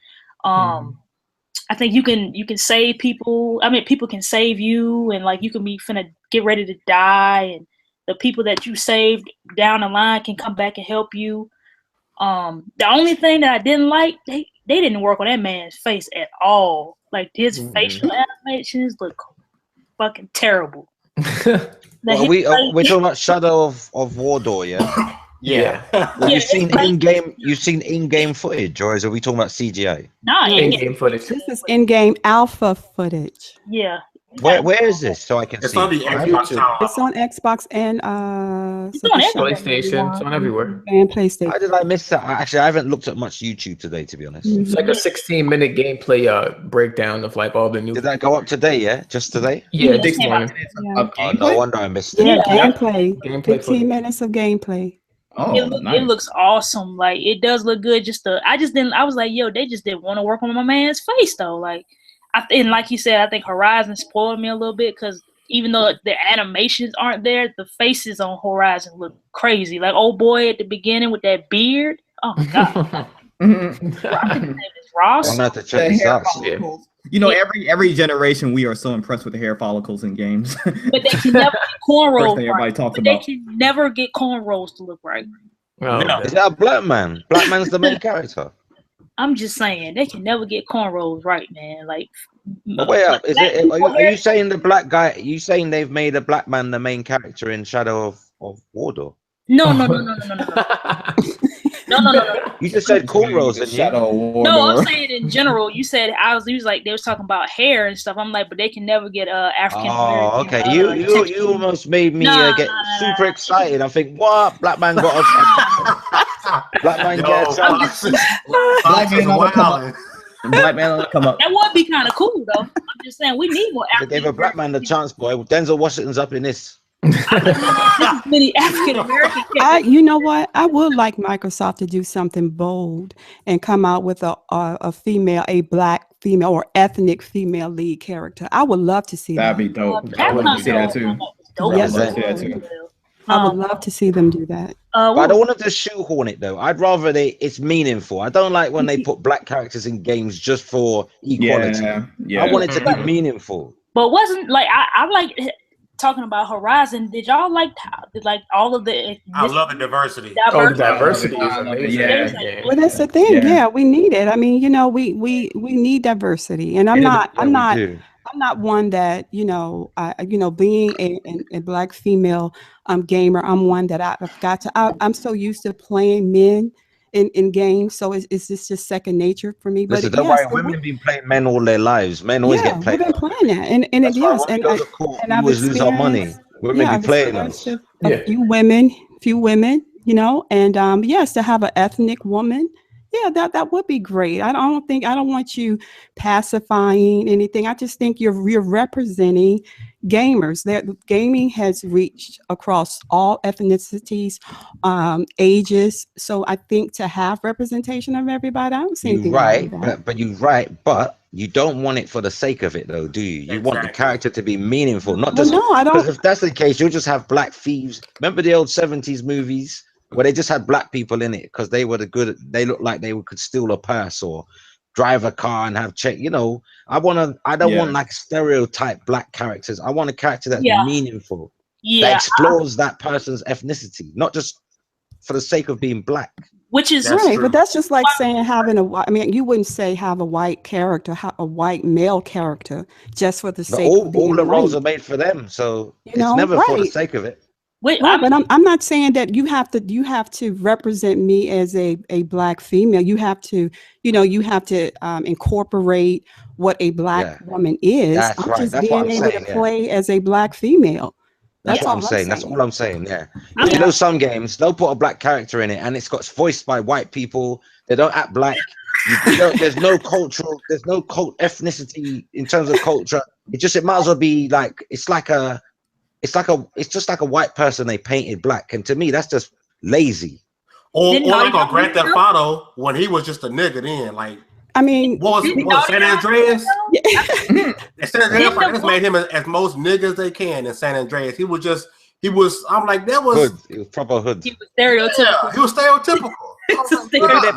Speaker 3: I think you can save people. I mean, people can save you, and like you can be finna get ready to die, and the people that you saved down the line can come back and help you. The only thing that I didn't like, they didn't work on that man's face at all. Like, his facial animations look fucking terrible.
Speaker 6: Well, we're talking about Shadow of Mordor, yeah.
Speaker 2: Yeah.
Speaker 6: Well, you've seen in-game footage, or are we talking about CGI?
Speaker 3: Nah,
Speaker 4: in-game footage.
Speaker 1: This is in-game alpha footage.
Speaker 3: Yeah.
Speaker 6: Where is this so I can
Speaker 2: It's
Speaker 6: see?
Speaker 2: on the Xbox.
Speaker 1: It's on Xbox and
Speaker 3: It's on
Speaker 4: PlayStation. It's on everywhere.
Speaker 1: and PlayStation.
Speaker 6: How did I miss that? Actually, I haven't looked at much YouTube today, to be honest.
Speaker 4: It's like a 16-minute gameplay breakdown of like all the new.
Speaker 6: Did that go up today? Yeah, just today.
Speaker 4: Yeah,
Speaker 3: this
Speaker 4: morning.
Speaker 1: Yeah.
Speaker 6: Oh, no wonder I missed it.
Speaker 1: Yeah,
Speaker 3: Yeah.
Speaker 1: gameplay. 15 minutes of gameplay.
Speaker 7: Oh,
Speaker 3: It looks awesome. Like, it does look good. I was like, yo, they just didn't want to work on my man's face though. Like, and like you said, I think Horizon spoiled me a little bit because even though the animations aren't there, the faces on Horizon look crazy. Like, old boy at the beginning with that beard. Oh my god. I think his name is Ross.
Speaker 6: I'm gonna have to check this out.
Speaker 7: Every generation we are so impressed with the hair follicles in games.
Speaker 3: But they can never get cornrows.
Speaker 7: First thing everybody talks
Speaker 3: They
Speaker 7: about.
Speaker 3: can never get cornrows to look right.
Speaker 6: Is that a black man? Black man's the main character.
Speaker 3: I'm just saying, they can never get cornrows right, man. Like,
Speaker 6: Wait up, are you saying the black guy? Are you saying they've made a black man the main character in Shadow of Mordor?
Speaker 3: No.
Speaker 6: You just said cornrows, didn't you?
Speaker 7: Shadow of Mordor.
Speaker 3: No, I'm saying in general. You said you was like they was talking about hair and stuff. I'm like, but they can never get African.
Speaker 6: Oh, okay. You almost made me get super excited. I think, what? Black man got a black man gets
Speaker 7: Black man will come up. Black man will come up.
Speaker 3: That would be kind of cool though. I'm just saying we need more
Speaker 6: They
Speaker 3: African.
Speaker 6: gave a black man the chance, boy. Denzel Washington's up in this.
Speaker 3: Many African American.
Speaker 1: You know what? I would like Microsoft to do something bold and come out with a black female or ethnic female lead character. I would love to see
Speaker 7: That'd
Speaker 1: that.
Speaker 7: be dope. I would love to see that too.
Speaker 1: Yes.
Speaker 3: I
Speaker 1: would love to see them do that.
Speaker 6: But I don't want them to shoehorn it though. I'd rather it's meaningful. I don't like when they put black characters in games just for equality.
Speaker 7: Yeah.
Speaker 6: I want it to be meaningful.
Speaker 3: But wasn't like I like talking about Horizon. Did y'all like all of the?
Speaker 2: I love the diversity.
Speaker 4: The diversity is amazing.
Speaker 7: Yeah.
Speaker 1: Well, that's the thing. Yeah, we need it. I mean, we need diversity, and I'm not I'm not one that, being a black female gamer, I'm one that I've got to, I'm so used to playing men in games. So it's just second nature for me. But
Speaker 6: Listen, don't worry, women have been playing men all their lives. Men always get played.
Speaker 1: We've been playing that. And
Speaker 6: That's why when we go to court, we always lose our money. Women be playing us.
Speaker 1: A few women, and yes, to have an ethnic woman. Yeah, that would be great. I don't want you pacifying anything. I just think you're representing gamers. That gaming has reached across all ethnicities, ages. So I think to have representation of everybody, I don't see anything wrong with that.
Speaker 6: But you're right, but you don't want it for the sake of it, though, do you? You want the character to be meaningful, not just.
Speaker 1: No, I don't.
Speaker 6: Because if that's the case, you'll just have black thieves. Remember the old 70s movies? Where they just had black people in it because they were they looked like they could steal a purse or drive a car and have check. I don't want like stereotype black characters. I want a character that's meaningful, that explores that person's ethnicity, not just for the sake of being black.
Speaker 3: Which is
Speaker 1: right, but that's just like saying having you wouldn't say have a white character, a white male character, just for the sake of being
Speaker 6: all the roles
Speaker 1: white.
Speaker 6: are made for them, so it's never for the sake of it.
Speaker 3: Wait,
Speaker 1: but I'm not saying that you have to represent me as a black female. You have to, incorporate what a black woman is.
Speaker 6: That's right.
Speaker 1: Just being able to play as a black female.
Speaker 6: That's what I'm saying. That's all I'm saying. Yeah. You know, some games they'll put a black character in it, and it's got voiced by white people. They don't act black. There's no cultural. There's no ethnicity in terms of culture. It might as well be like it's just like a white person they painted black, and to me that's just lazy.
Speaker 2: Or like on Grand Theft Auto when he was just a nigga then, like. I mean, what was San Andreas? San Andreas made him as most niggas they can in San Andreas. He was. I'm like, that was
Speaker 6: hood. He was proper hood.
Speaker 3: He was stereotypical.
Speaker 2: Yeah, he was stereotypical.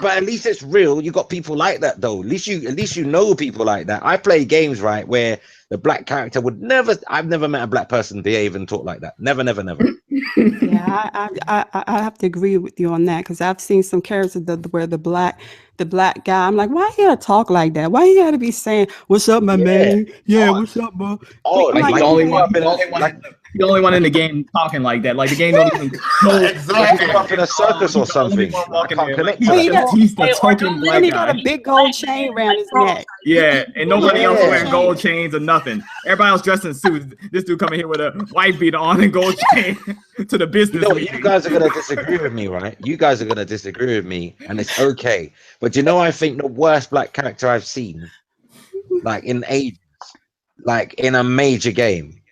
Speaker 6: But at least it's real. You got people like that though. At least you know people like that. I play games right where the black character would never. I've never met a black person behave and talk like that. Never.
Speaker 1: Yeah, I have to agree with you on that because I've seen some characters where the black guy. I'm like, why he gotta talk like that? Why he gotta be saying, "What's up, my man? Yeah, what's up, bro?"
Speaker 7: Oh, like the only one in the game talking like that. Like the game don't even know
Speaker 6: exactly. Up in a circus or something.
Speaker 7: He's the token black guy.
Speaker 1: He got a big gold chain around his neck.
Speaker 7: Yeah, and nobody else wearing gold chains or nothing. Everybody else dressed in suits. This dude coming here with a white beater on and gold chain to the business.
Speaker 6: You guys are gonna disagree with me, right? You guys are gonna disagree with me, and it's okay. But I think the worst black character I've seen, like in ages, like in a major game.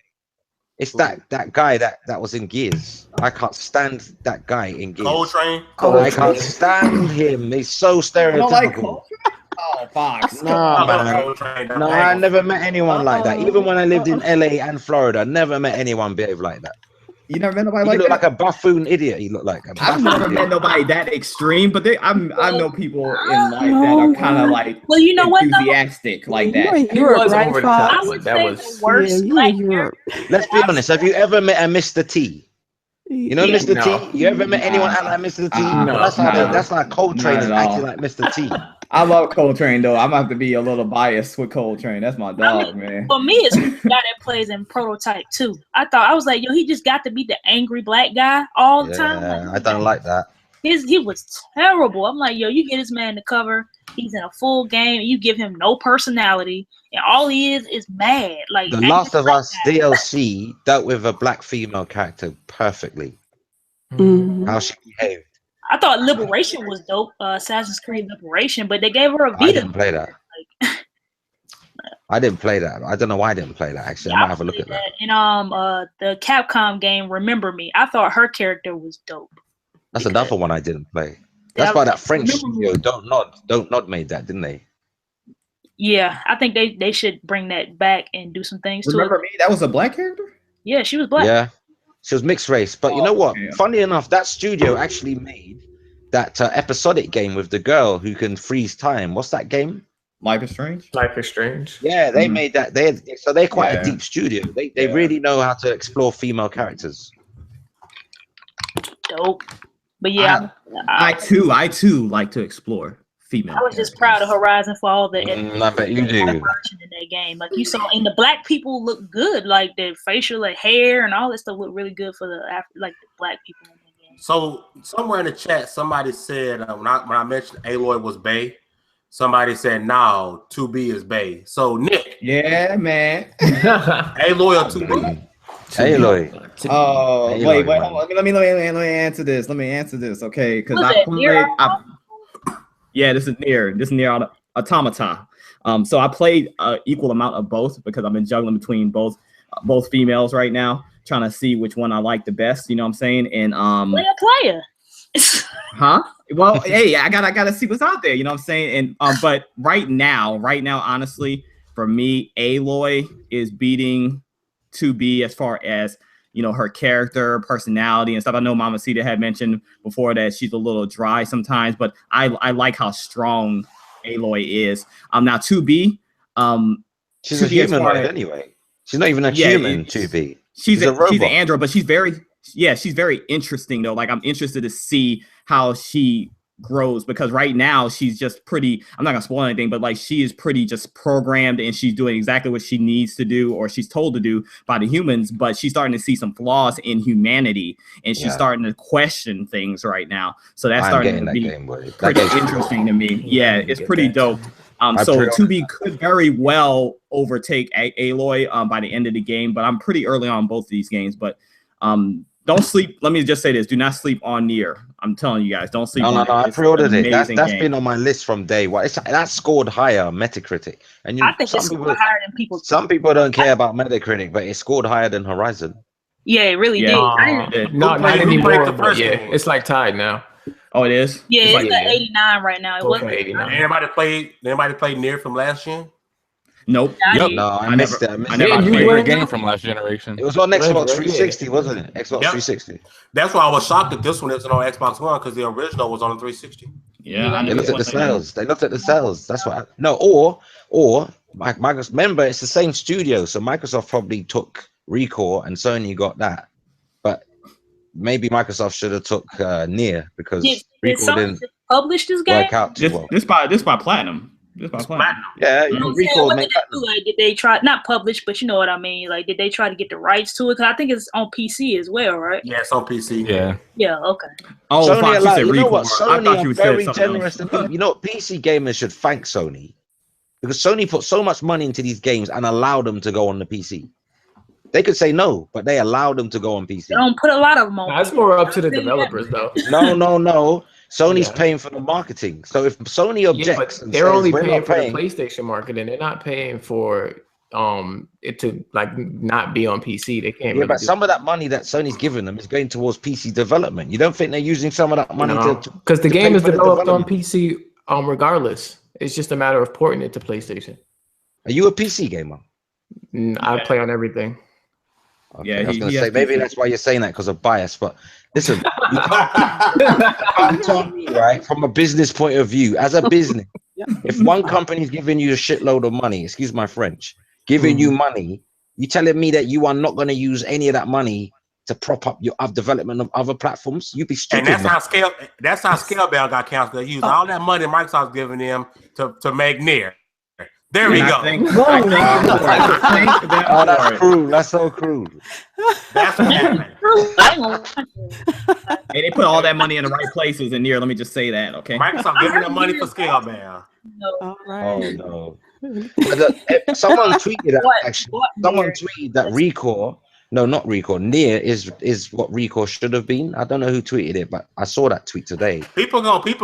Speaker 6: It's that guy that was in Gears. I can't stand that guy in Gears.
Speaker 2: Coltrane.
Speaker 6: I can't stand him. He's so stereotypical.
Speaker 7: Oh, Fox.
Speaker 6: No, man. No, I never met anyone like that. Even when I lived in LA and Florida, I never met anyone behave like that.
Speaker 7: You never met nobody
Speaker 6: like that? He looked like a buffoon idiot. He looked like
Speaker 7: I've never met nobody that extreme, but I know people in life that are kind of like enthusiastic like that.
Speaker 1: You were right, Fox.
Speaker 3: The worst
Speaker 6: Let's be honest. Have you ever met a Mr. T? You know Mr. T? You ever met anyone act like Mr. T? That's like Coltrane is acting like Mr. T.
Speaker 7: I love Coltrane though. I'm gonna have to be a little biased with Coltrane. That's my dog, man.
Speaker 3: For me, it's the guy that plays in Prototype too. I was like, yo, he just got to be the angry black guy all the time.
Speaker 6: Yeah, I don't like that.
Speaker 3: He was terrible. I'm like, yo, you get this man to cover. He's in a full game. And you give him no personality, and all he is mad. Like
Speaker 6: The Last of Us DLC dealt with a black female character perfectly.
Speaker 1: Mm-hmm.
Speaker 6: How she behaved.
Speaker 3: I thought Liberation was dope, Assassin's Creed Liberation, but they gave her a Vita.
Speaker 6: I didn't play that. I didn't play that. I don't know why I didn't play that. Actually, I might have a look at that.
Speaker 3: And the Capcom game, Remember Me. I thought her character was dope.
Speaker 6: That's another one I didn't play. That's why that French studio Don't Nod made that, didn't they?
Speaker 3: Yeah, I think they should bring that back and do some things.
Speaker 7: Remember Me? That was a black character?
Speaker 3: Yeah, she was black.
Speaker 6: Yeah. She was mixed race, but you know what? Yeah. Funny enough, that studio actually made that episodic game with the girl who can freeze time. What's that game?
Speaker 7: Life is Strange.
Speaker 4: Life is Strange.
Speaker 6: Yeah, they made that. They're quite a deep studio. They really know how to explore female characters.
Speaker 3: Dope. But yeah,
Speaker 7: I too like to explore female.
Speaker 3: I was just proud of Horizon for all the
Speaker 6: I bet you do.
Speaker 3: in that game. Like you saw, and the black people look good. Like their facial, like hair, and all that stuff look really good for the black people in the game.
Speaker 2: So somewhere in the chat, somebody said when I mentioned Aloy was Bay, somebody said no, 2B is Bay. So Nick,
Speaker 7: Yeah, man.
Speaker 2: Aloy or 2B?
Speaker 6: Aloy.
Speaker 7: Oh,
Speaker 6: Aloy,
Speaker 7: wait,
Speaker 6: man.
Speaker 7: hold on. Let me answer this. Let me answer this, okay? Because
Speaker 3: What's
Speaker 7: I
Speaker 3: that,
Speaker 7: played.
Speaker 3: Nier?
Speaker 7: Yeah, this is Nier Automata. So I played equal amount of both because I've been juggling between both females right now, trying to see which one I like the best. You know what I'm saying? And
Speaker 3: Player.
Speaker 7: huh? Well, hey, I gotta see what's out there. You know what I'm saying? And but right now, honestly, for me, Aloy is beating 2B as far as her character, personality, and stuff. I know Mamacita had mentioned before that she's a little dry sometimes, but I like how strong Aloy is. Now 2B,
Speaker 6: She's
Speaker 7: 2B
Speaker 6: a humanoid anyway. She's not even a human. 2B. She's a robot.
Speaker 7: She's an android, but she's very interesting though. Like I'm interested to see how she grows because right now she's just pretty. I'm not gonna spoil anything, but like she is pretty just programmed and she's doing exactly what she needs to do or she's told to do by the humans. But she's starting to see some flaws in humanity and she's starting to question things right now. So that's starting to be pretty interesting to me. Yeah, it's pretty dope. So 2B could very well overtake Aloy by the end of the game, but I'm pretty early on both of these games. But don't sleep. Let me just say this: do not sleep on Nier. I'm telling you guys, don't sleep. No,
Speaker 6: I pre-ordered it. That's been on my list from day one. That scored higher on Metacritic, and
Speaker 3: I think it scored higher than people.
Speaker 6: Some people don't care about Metacritic, but it scored higher than Horizon.
Speaker 3: Yeah, it really did.
Speaker 4: Not anymore. But yeah, it's like tied now.
Speaker 7: Oh, it is.
Speaker 3: Yeah, it's at 89 right now. It wasn't
Speaker 2: 89. Anybody played Nier from last year?
Speaker 7: Nope.
Speaker 5: Yep.
Speaker 6: No, I missed it.
Speaker 5: I never played a game from last generation.
Speaker 6: It was on Xbox 360, wasn't it? Xbox 360.
Speaker 2: That's why I was shocked that this one isn't on Xbox One because the original was on the 360.
Speaker 7: Yeah,
Speaker 6: they looked at the sales. That's why. Or Microsoft. Remember, it's the same studio, so Microsoft probably took Recore and Sony got that. But maybe Microsoft should have took Nier because Recore didn't
Speaker 3: publish this game.
Speaker 6: Work out too well.
Speaker 7: This by Platinum.
Speaker 6: Yeah,
Speaker 3: did they try not publish, but you know what I mean? Like, did they try to get the rights to it? Because I think it's on PC as well, right?
Speaker 2: Yeah, it's on PC.
Speaker 3: Yeah. Okay.
Speaker 6: Oh, Sony you know what? Sony are very generous to people. You know what? PC gamers should thank Sony because Sony put so much money into these games and allowed them to go on the PC. They could say no, but they allowed them to go on PC.
Speaker 3: They don't put a lot of them on.
Speaker 4: That's more up to the developers, though.
Speaker 6: No. Sony's paying for the marketing. So if Sony objects,
Speaker 4: they're only paying for the PlayStation marketing. They're not paying for it to like not be on PC. They can't.
Speaker 6: Yeah, but some of that money that Sony's giving them is going towards PC development. You don't think they're using some of that money
Speaker 4: because the game is developed on PC regardless. It's just a matter of porting it to PlayStation.
Speaker 6: Are you a PC gamer?
Speaker 4: I play on everything.
Speaker 6: Okay, yeah, I was going to say maybe that's why you're saying that because of bias, but listen, you can't tell me, right, from a business point of view, as a business, if one company is giving you a shitload of money, excuse my French, giving you money, you telling me that you are not going to use any of that money to prop up your development of other platforms? You'd be stupid.
Speaker 2: And that's how Scalebound got canceled. They used all that money Microsoft's giving them to make Nier. There we go.
Speaker 6: That's crude. That's so crude.
Speaker 2: That's what happened.
Speaker 7: Hey, they put all that money in the right places in Nier. Let me just say that, okay?
Speaker 2: Microsoft giving them money for Scalebound.
Speaker 1: All right.
Speaker 6: Oh no. Someone tweeted that actually. Someone tweeted that Recore. No, not Recore. Nier is what Recore should have been. I don't know who tweeted it, but I saw that tweet today.
Speaker 2: People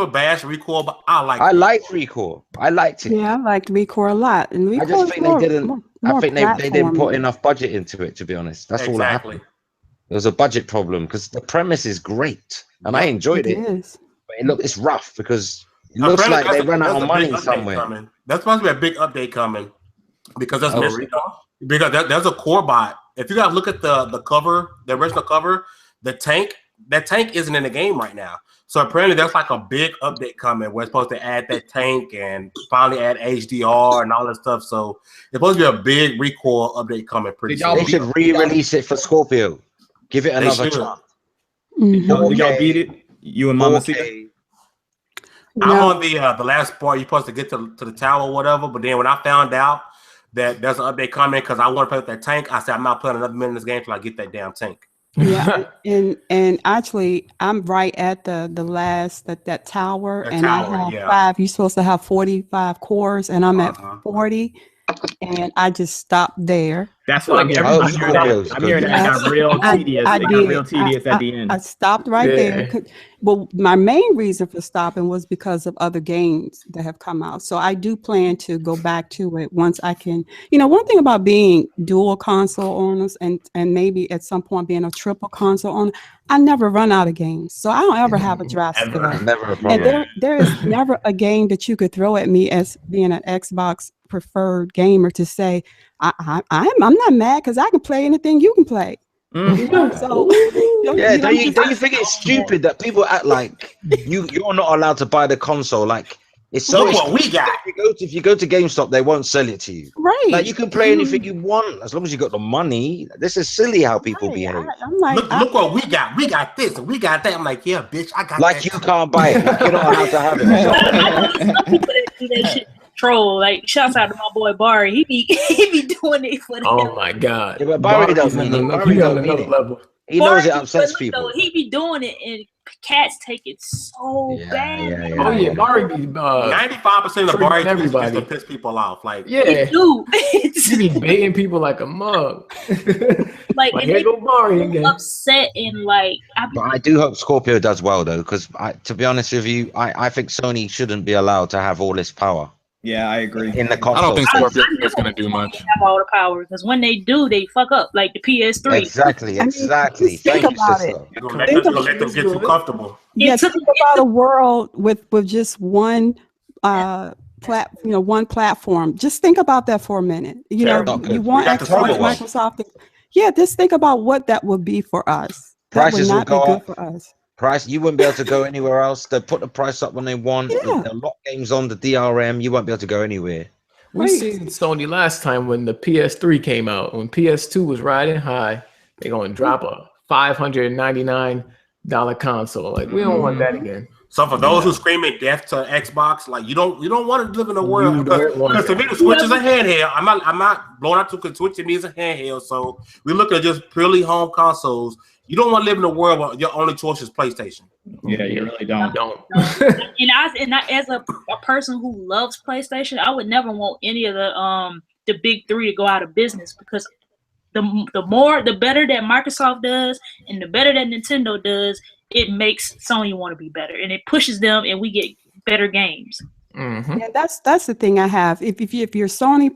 Speaker 2: bash Recore, but I like Recore.
Speaker 6: I liked it.
Speaker 1: Yeah, I liked Recore a lot. And Recore
Speaker 6: I just think they didn't. I think they didn't put enough budget into it. To be honest, that's all that happened. There was a budget problem because the premise is great and I enjoyed it. But it's rough because it looks like they ran out of money somewhere.
Speaker 2: That's supposed to be a big update coming because that's because there's a core bot. If you guys look at the cover, the original cover, that tank isn't in the game right now. So apparently there's like a big update coming. We're supposed to add that tank and finally add HDR and all that stuff. So it's supposed to be a big Recore update coming pretty soon.
Speaker 6: They should re-release it for Scorpio. Give it another chance.
Speaker 7: Did y'all beat it? You and Mamacita?
Speaker 2: I'm on the last part. You're supposed to get to the tower or whatever. But then when I found out that there's an update coming because I want to play with that tank, I said I'm not playing another minute in this game till I get that damn tank.
Speaker 1: Yeah, and actually, I'm right at the last that tower, and I have 5. You're supposed to have 45 cores, and I'm at 40, and I just stopped there.
Speaker 7: That's what I'm hearing. I'm hearing that got real tedious. It got real tedious at the end.
Speaker 1: I stopped right there. Well, my main reason for stopping was because of other games that have come out. So I do plan to go back to it once I can. You know, one thing about being dual console owners and maybe at some point being a triple console owner, I never run out of games. So I don't ever have a dry spell.
Speaker 6: Never a problem.
Speaker 1: And there is never a game that you could throw at me as being an Xbox preferred gamer to say, I'm not mad because I can play anything you can play. You know, so
Speaker 6: don't you think it's stupid that people act like you're not allowed to buy the console? Like it's so
Speaker 2: look what we got.
Speaker 6: If you go to GameStop, they won't sell it to you.
Speaker 1: Right.
Speaker 6: Like you can play anything you want as long as you got the money. This is silly how people behave.
Speaker 1: I'm like,
Speaker 2: look what we got. We got this and we got that. I'm like, yeah, bitch, I got
Speaker 6: like
Speaker 2: that.
Speaker 6: You can't buy it. Like you're not allowed to have it.
Speaker 3: Some people that do that shit. Troll, like shouts out to my boy Barry. He be doing it for them.
Speaker 4: Oh my god.
Speaker 6: Yeah, but Barry doesn't need it. Barry don't need it. Level. He knows it upsets people.
Speaker 3: He be doing it and cats take it so bad.
Speaker 4: Oh yeah, Barry be
Speaker 2: 95% of Barry everybody to piss people off. Like
Speaker 3: he do.
Speaker 6: He
Speaker 4: be baiting people like a mug.
Speaker 3: Like
Speaker 4: and here go Barry again.
Speaker 3: Upset and like
Speaker 6: but I do hope Scorpio does well though, because to be honest with you, I think Sony shouldn't be allowed to have all this power.
Speaker 7: Yeah, I agree.
Speaker 6: In the console.
Speaker 5: I don't think Scorpio is going to do much.
Speaker 3: Have all the power because when they do, they fuck up like the PS3.
Speaker 6: Exactly.
Speaker 1: Thank you, sister.
Speaker 2: You're gonna let them get too comfortable.
Speaker 1: Yeah, think about a world with just one one platform. Just think about that for a minute. You know, you want Xbox, Microsoft. Yeah, just think about what that would be for us. That
Speaker 6: Prices
Speaker 1: would not
Speaker 6: will go
Speaker 1: be
Speaker 6: up.
Speaker 1: good for us.
Speaker 6: Price, you wouldn't be able to go anywhere else. They put the price up when they want.
Speaker 1: Yeah.
Speaker 6: They'll lock games on the DRM. You won't be able to go anywhere.
Speaker 4: We seen Sony last time when the PS3 came out. When PS2 was riding high, they're going to drop a $599 console. Like we don't want that again.
Speaker 2: So for those who screaming death to Xbox, like you don't want to live in a world because to me the Switch is a handheld. I'm not blowing out to Switch. To me is a handheld. So we look at just purely home consoles. You don't want to live in a world where your only choice is PlayStation.
Speaker 7: Yeah, you really don't.
Speaker 3: And I, as a person who loves PlayStation, I would never want any of the big three to go out of business because the better that Microsoft does and the better that Nintendo does, it makes Sony want to be better and it pushes them and we get better games.
Speaker 1: Mm-hmm. Yeah, that's the thing I have. If your Sony,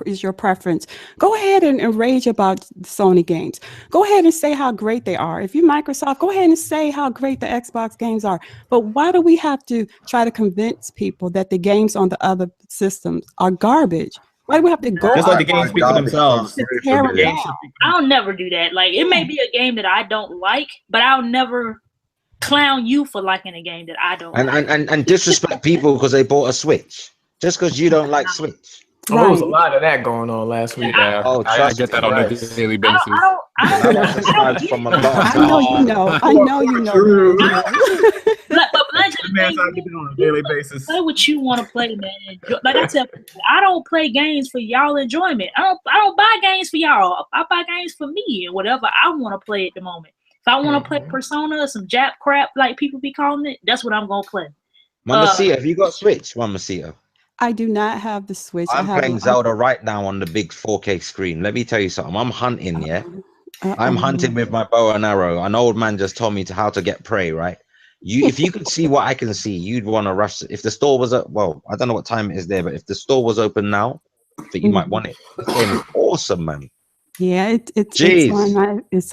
Speaker 1: is your preference, go ahead and rage about Sony games. Go ahead and say how great they are. If you're Microsoft, go ahead and say how great the Xbox games are. But why do we have to try to convince people that the games on the other systems are garbage? Why do we have to go?
Speaker 7: Just like the games speak for themselves.
Speaker 3: I'll never do that. Like it may be a game that I don't like, but I'll never clown you for liking a game that I don't like.
Speaker 6: And disrespect people because they bought a Switch just because you don't like Switch.
Speaker 4: Oh, there was a lot of that going on last week.
Speaker 5: Yeah, I get that on a daily basis.
Speaker 1: I know you know. I know you know.
Speaker 7: On a daily basis.
Speaker 3: Play what you want to play, man. Like I tell people, I don't play games for y'all enjoyment. I don't buy games for y'all. I buy games for me and whatever I want to play at the moment. If I want to play Persona or some Jap crap like people be calling it, that's what I'm gonna play.
Speaker 6: Mamacita, have you got Switch, Mamacita?
Speaker 1: I do not have the Switch.
Speaker 6: I'm playing Zelda right now on the big 4K screen. Let me tell you something. I'm hunting, yeah. I'm hunting with my bow and arrow. An old man just told me how to get prey, right? If you could see what I can see, you'd want to rush. If the store was well, I don't know what time it is there, but if the store was open now, I think you might want it. This game is awesome, man.
Speaker 1: Yeah, it's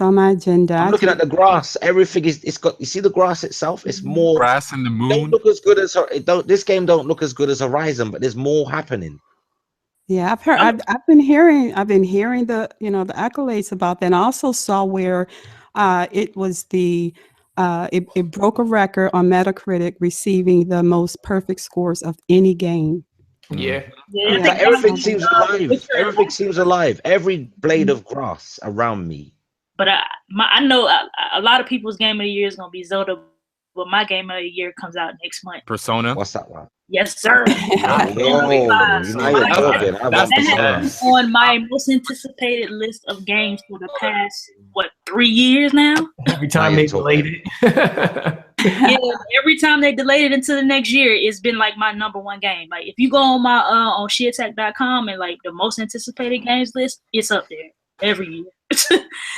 Speaker 1: on my agenda.
Speaker 6: I'm looking at the grass. Everything it's got. You see the grass itself? It's more
Speaker 5: grass and the moon.
Speaker 6: Don't look as good as this game don't look as good as Horizon, but there's more happening.
Speaker 1: Yeah, I've heard. I've been hearing the the accolades about that. And I also saw where it was it broke a record on Metacritic, receiving the most perfect scores of any game.
Speaker 4: Yeah.
Speaker 6: Everything seems alive. Everything seems alive. Every blade of grass around me.
Speaker 3: But I know a lot of people's game of the year is gonna be Zelda but my game of the year comes out next month.
Speaker 5: Persona.
Speaker 6: What's that one?
Speaker 3: Yes, sir.
Speaker 6: Now you're talking. I want
Speaker 3: That
Speaker 6: Persona.
Speaker 3: on my most anticipated list of games for the past 3 years now.
Speaker 4: Every time they delayed it.
Speaker 3: Yeah, every time they delayed it into the next year, it's been like my number one game. Like if you go on my on sheattack.com and like the most anticipated games list, it's up there every year.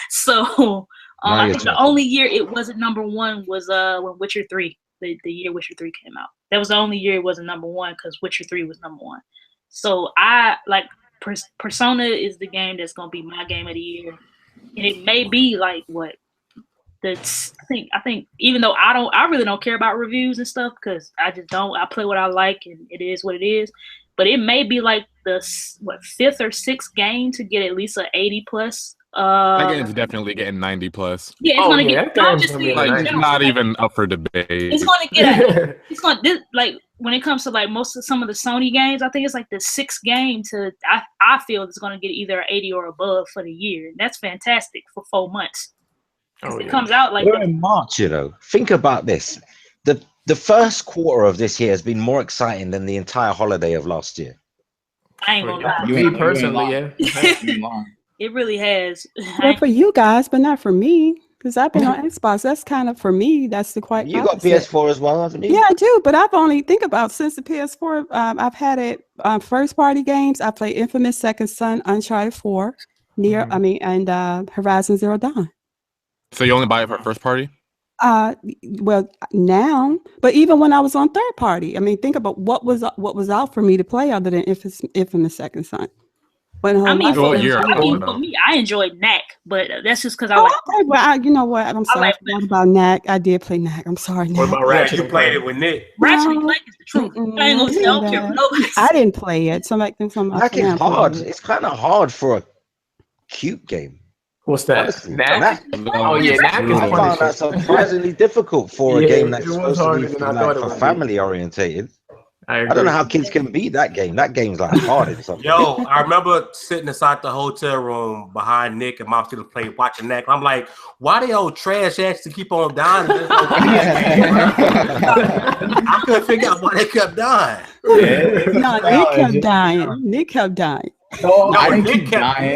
Speaker 3: So I think the only year it wasn't number one was when Witcher 3, the year Witcher 3 came out. That was the only year it wasn't number one because Witcher 3 was number one. So I like Persona is the game that's gonna be my game of the year, and it may be like what. That's I think even though I really don't care about reviews and stuff because I just don't. I play what I like and it is what it is. But it may be like the 5th or 6th game to get at least an 80 plus.
Speaker 5: That game's definitely getting 90 plus.
Speaker 3: Yeah, it's gonna get.
Speaker 5: Like, not even up for debate.
Speaker 3: It's gonna get. It's gonna like when it comes to like some of the Sony games. I think it's like the 6th game to. I feel it's gonna get either 80 or above for the year. And that's fantastic for 4 months. It comes out like
Speaker 6: we're in March, you know. Think about this. The first quarter of this year has been more exciting than the entire holiday of last year.
Speaker 3: I ain't gonna lie.
Speaker 4: Me personally, yeah.
Speaker 3: It really has.
Speaker 1: Well, for you guys, but not for me, because I've been on Xbox. That's kind of for me. That's the quite.
Speaker 6: You got PS4 as well, haven't you?
Speaker 1: Yeah, I do. But I've only think about since the PS4. I've had it first party games. I played Infamous Second Son, Uncharted 4, and Horizon Zero Dawn.
Speaker 5: So you only buy it for first party?
Speaker 1: Well, now, but even when I was on third party, I mean, think about what was out for me to play other than Infamous Second Son.
Speaker 3: For me, I enjoyed Knack, but that's just because I like.
Speaker 1: Okay, well, you know what? I'm sorry about Knack. I did play Knack. I'm sorry.
Speaker 2: What about Ratchet? You played it with Nick.
Speaker 3: Ratchet and Clank is the truth. I ain't gonna tell nobody.
Speaker 1: I didn't play it. Like
Speaker 6: it's hard. It's kind of hard for a cute game.
Speaker 4: What's that? Knack? Oh yeah, Knack is
Speaker 6: I found that surprisingly difficult for a game that's supposed to be for family orientated. I don't know how kids can beat that game. That game's like hard or something.
Speaker 2: Yo, I remember sitting inside the hotel room behind Nick and Mamacita playing watching Knack. I'm like, why they old trash actually keep on dying? I couldn't figure out why they kept dying.
Speaker 1: Nick kept dying.
Speaker 2: Nick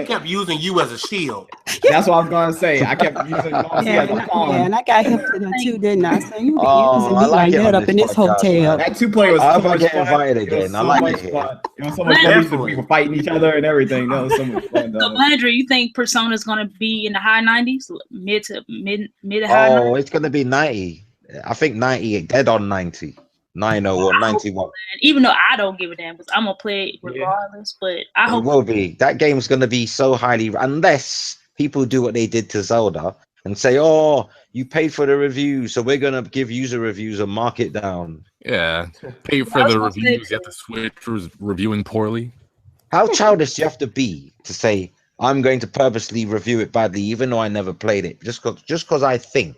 Speaker 2: kept using you as a shield.
Speaker 7: That's what I was gonna say. I kept using Marcy as a pawn.
Speaker 1: And I got him to that too, didn't I? So you using me like that up in this hotel.
Speaker 7: That 2-player was so much fun.
Speaker 6: Invited again. I like it.
Speaker 7: It was so much fun. People fighting each other and everything. That was so much fun.
Speaker 3: So, Landry, you think Persona's gonna be in the high 90s, mid to high 90s?
Speaker 6: Oh, it's gonna be 90. I think 90. Dead on 90. 90 or 91.
Speaker 3: Even though I don't give a damn, because I'm gonna play it regardless. But I hope
Speaker 6: it will be. That game's gonna be so highly, unless people do what they did to Zelda and say, "Oh, you paid for the review, so we're gonna give user reviews and mark it down."
Speaker 5: Yeah, pay for the reviews. You have to switch for reviewing poorly.
Speaker 6: How childish do you have to be to say, "I'm going to purposely review it badly, even though I never played it, just because I think."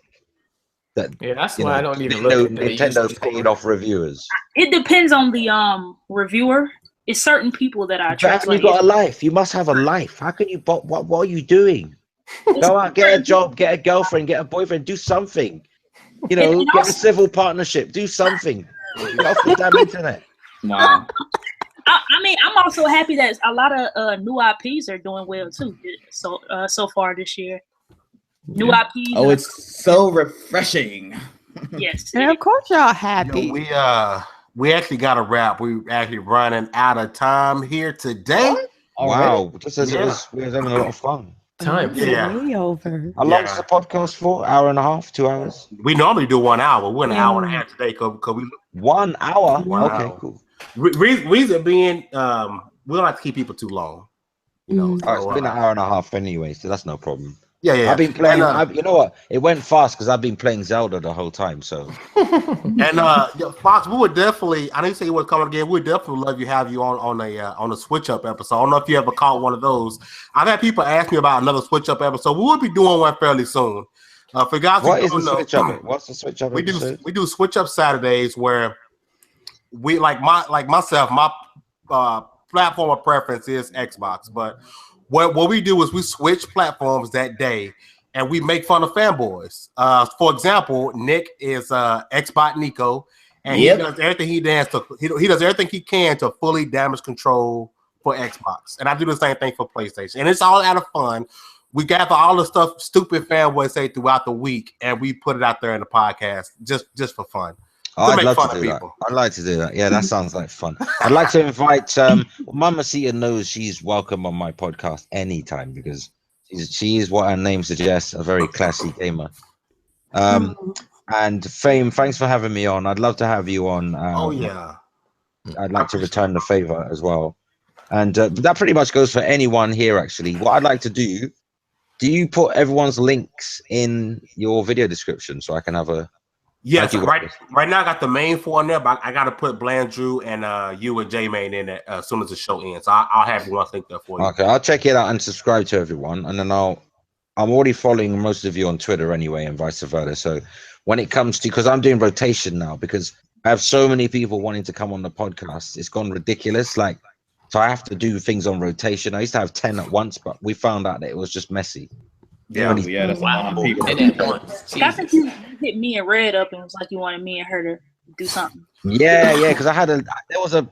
Speaker 4: That's why I don't even look at
Speaker 6: Nintendo paid off reviewers.
Speaker 3: It depends on the reviewer. It's certain people that I trust.
Speaker 6: You've got a life. You must have a life. How can you? What are you doing? Go out, get a job, get a girlfriend, get a boyfriend, do something. You know, get a civil partnership, do something. Get off the damn internet.
Speaker 7: No.
Speaker 3: I mean, I'm also happy that a lot of new IPs are doing well too. So far this year. New IPs.
Speaker 7: Oh, it's so refreshing.
Speaker 3: Yes.
Speaker 1: And of course y'all happy.
Speaker 2: We actually got a wrap. We're actually running out of time here today.
Speaker 6: Wow. Just as we're having a lot of fun.
Speaker 4: Time.
Speaker 1: Way over.
Speaker 6: How long is the podcast for? Hour and a half, 2 hours?
Speaker 2: We normally do 1 hour. We're an hour and a half today because we
Speaker 6: 1 hour. Okay, cool.
Speaker 2: Reason being, we don't like to keep people too long. You know,
Speaker 6: it's been an hour and a half anyway, so that's no problem.
Speaker 2: Yeah.
Speaker 6: I've been playing. You know what? It went fast because I've been playing Zelda the whole time. So,
Speaker 2: and Fox, we would definitely. I didn't say you were coming again. We'd definitely love to have you on a switch up episode. I don't know if you ever caught one of those. I've had people ask me about another switch up episode. We will be doing one fairly soon. For guys,
Speaker 6: what is the switch up? What's the switch up?
Speaker 2: We do switch up Saturdays where we myself, my platform of preference is Xbox, but what we do is we switch platforms that day, and we make fun of fanboys. For example, Nick is Xbot Nico, and he does everything he does everything he can to fully damage control for Xbox, and I do the same thing for PlayStation, and it's all out of fun. We gather all the stuff stupid fanboys say throughout the week, and we put it out there in the podcast just for fun.
Speaker 6: I'd love to do that. I'd like to do that. Yeah, that sounds like fun. I'd like to invite Mamacita knows she's welcome on my podcast anytime because she is what her name suggests, a very classy gamer. And Fame, thanks for having me on. I'd love to have you on.
Speaker 2: Oh yeah.
Speaker 6: I'd like to return the favor as well. And that pretty much goes for anyone here actually. What I'd like to do you put everyone's links in your video description so I can have a
Speaker 2: Yes, right now I got the main four in there, but I got to put Bland Drew and you and J-Main in it as soon as the show ends. So I'll have everyone's link there for you.
Speaker 6: Okay, I'll check it out and subscribe to everyone. And then I'm already following most of you on Twitter anyway and vice versa. So when it comes to, because I'm doing rotation now because I have so many people wanting to come on the podcast, it's gone ridiculous. Like, so I have to do things on rotation. I used to have 10 at once, but we found out that it was just messy.
Speaker 7: Yeah, that's a lot of people.
Speaker 3: I think you hit me and Red up and it was like you wanted me and her to do something.
Speaker 6: Yeah, because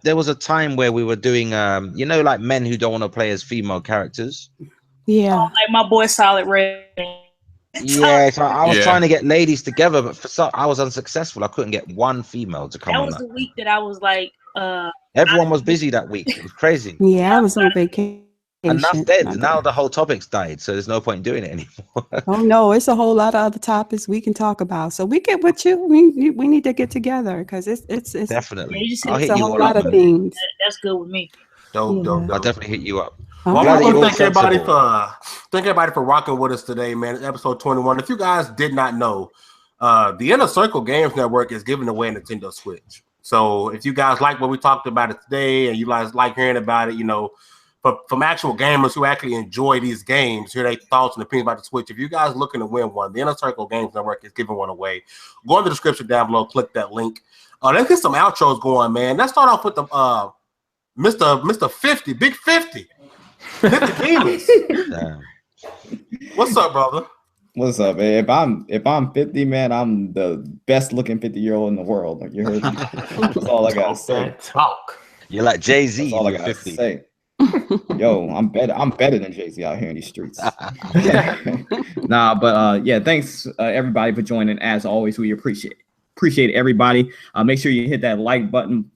Speaker 6: there was a time where we were doing like men who don't want to play as female characters.
Speaker 1: Yeah,
Speaker 3: like my boy Solid Red.
Speaker 6: Yeah, so I was trying to get ladies together, but I was unsuccessful. I couldn't get one female to come on.
Speaker 3: That was the week that I was like,
Speaker 6: everyone was busy that week. It was crazy.
Speaker 1: Yeah, I was on vacation.
Speaker 6: And that's dead. Now the whole topic's died, so there's no point in doing it anymore.
Speaker 1: Oh no, it's a whole lot of other topics we can talk about. So we get with you. We need to get together because it's
Speaker 6: definitely.
Speaker 1: It's a whole lot of things.
Speaker 3: That's good with me.
Speaker 2: Dope.
Speaker 6: I'll definitely hit you up.
Speaker 2: Well, I want to thank everybody for rocking with us today, man. It's episode 21. If you guys did not know, the Inner Circle Games Network is giving away a Nintendo Switch. So if you guys like what we talked about it today, and you guys like hearing about it, but from actual gamers who actually enjoy these games, hear their thoughts and opinions about the Switch. If you guys looking to win one, the Inner Circle Games Network is giving one away. Go in the description down below, click that link. Let's get some outros going, man. Let's start off with the Mr. 50, Big 50. Nickodemus. What's up, brother?
Speaker 7: What's up, man? If I'm 50, man, I'm the best looking 50-year-old in the world. Like you heard me. That's all I gotta say.
Speaker 4: Talk.
Speaker 6: You're like Jay-Z.
Speaker 7: That's all I gotta 50. Say. Yo, I'm better than Jay-Z out here in these streets. Thanks everybody for joining. As always, we appreciate everybody. Make sure you hit that like button,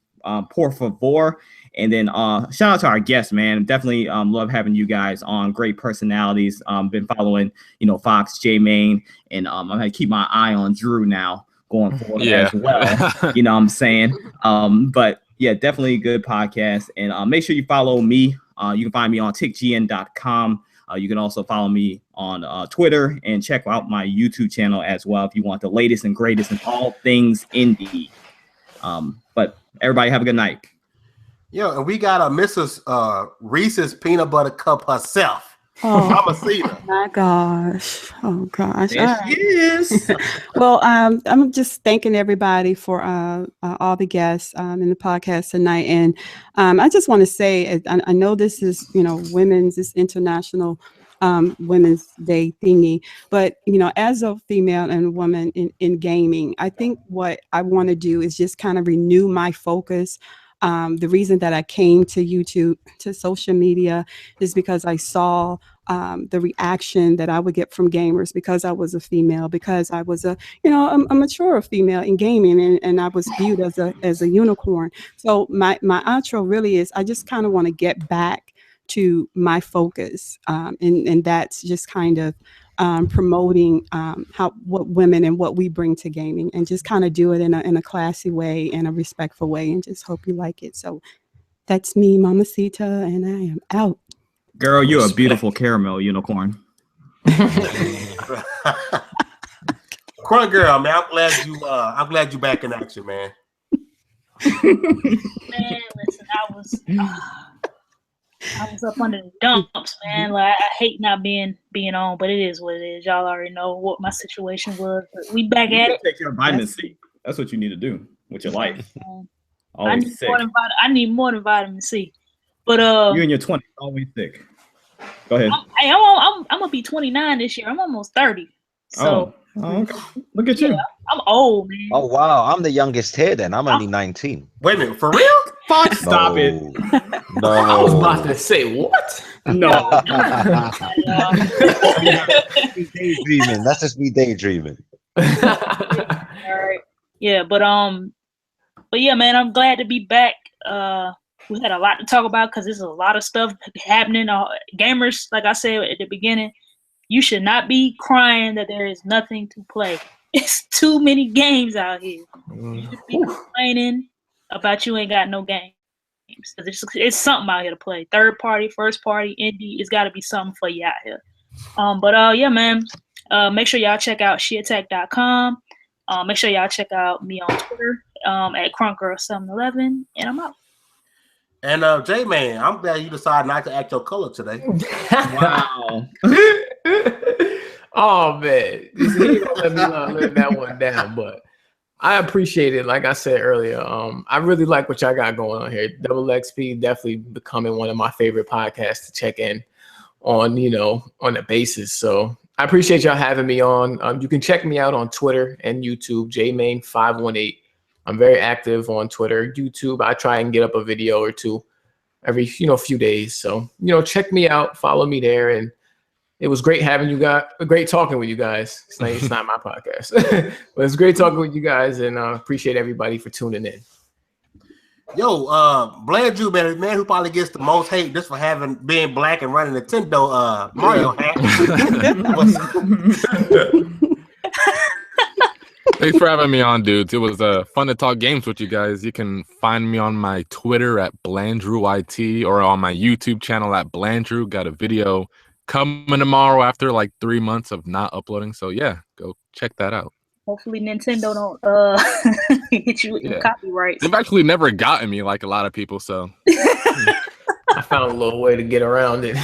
Speaker 7: por favor. And then shout out to our guests, man. Definitely love having you guys on. Great personalities. Been following, Fox, J-Main, and I'm gonna keep my eye on Drew now going forward as well. You know what I'm saying? But yeah, definitely a good podcast. And make sure you follow me. You can find me on TiCGN.com. You can also follow me on Twitter and check out my YouTube channel as well if you want the latest and greatest in all things indie. But everybody have a good night.
Speaker 2: Yeah, and we got a Mrs. Reese's Peanut Butter Cup herself.
Speaker 1: Oh
Speaker 2: Mamacita.
Speaker 1: my gosh. Oh gosh.
Speaker 7: There she is.
Speaker 1: Well, I'm just thanking everybody for all the guests in the podcast tonight. And I just want to say, I know this is, this International Women's Day thingy, but, as a female and a woman in gaming, I think what I want to do is just kind of renew my focus. The reason that I came to YouTube, to social media, is because I saw the reaction that I would get from gamers because I was a female, because I was a mature female in gaming, and I was viewed as a unicorn. So my outro really is, I just kind of want to get back to my focus, and that's just kind of promoting what women and what we bring to gaming, and just kind of do it in a classy way, in a respectful way, and just hope you like it. So that's me, Mamacita, and I am out.
Speaker 7: Girl, you're a beautiful caramel unicorn.
Speaker 2: Crunk Girl, man, I'm glad you back in action, man.
Speaker 3: Man, listen, I was up under the dumps, man. Like, I hate not being on, but it is what it is. Y'all already know what my situation was. But we back at it.
Speaker 7: Take your vitamin C. That's what you need to do with your life.
Speaker 3: I need more than vitamin C. But
Speaker 7: you in your 20s, always sick. Go ahead.
Speaker 3: I'm I'm gonna be 29 this year. I'm almost 30. So
Speaker 7: okay. Look at you.
Speaker 3: I'm old, man.
Speaker 6: Oh wow, I'm the youngest here. Then I'm only 19.
Speaker 2: Wait a minute, for real?
Speaker 7: Fuck, stop it.
Speaker 6: No,
Speaker 4: I was about to say what?
Speaker 7: No.
Speaker 6: daydreaming. That's just me daydreaming.
Speaker 3: All right. Yeah, but yeah, man, I'm glad to be back. We had a lot to talk about because there's a lot of stuff happening. Gamers, like I said at the beginning, you should not be crying that there is nothing to play. It's too many games out here. You should be complaining about you ain't got no games. It's something out here to play. Third party, first party, indie. It's got to be something for you out here. But yeah, man. Make sure y'all check out sheattack.com. Make sure y'all check out me on Twitter at Crunk Girl 711, and I'm out.
Speaker 2: And J-Man, I'm glad you decided not to act your color today.
Speaker 7: Wow.
Speaker 4: Oh man, he don't let me live that one down, but I appreciate it. Like I said earlier, I really like what y'all got going on here. Double XP definitely becoming one of my favorite podcasts to check in on, on a basis. So I appreciate y'all having me on. You can check me out on Twitter and YouTube, JMain518. I'm very active on Twitter, YouTube. I try and get up a video or two every, few days. So, check me out, follow me there. And it was great having you guys, great talking with you guys. It's not my podcast, but it's great talking with you guys, and appreciate everybody for tuning in.
Speaker 2: Yo, Blandrew, man who probably gets the most hate just for being black and running Nintendo Mario hat.
Speaker 5: Thanks for having me on, dudes. It was fun to talk games with you guys. You can find me on my Twitter at BlandrewYT or on my YouTube channel at Blandrew. Got a video coming tomorrow after like 3 months of not uploading. So yeah, go check that out.
Speaker 3: Hopefully Nintendo don't hit you with your copyrights.
Speaker 5: They've actually never gotten me like a lot of people, so
Speaker 4: I found a little way to get around it.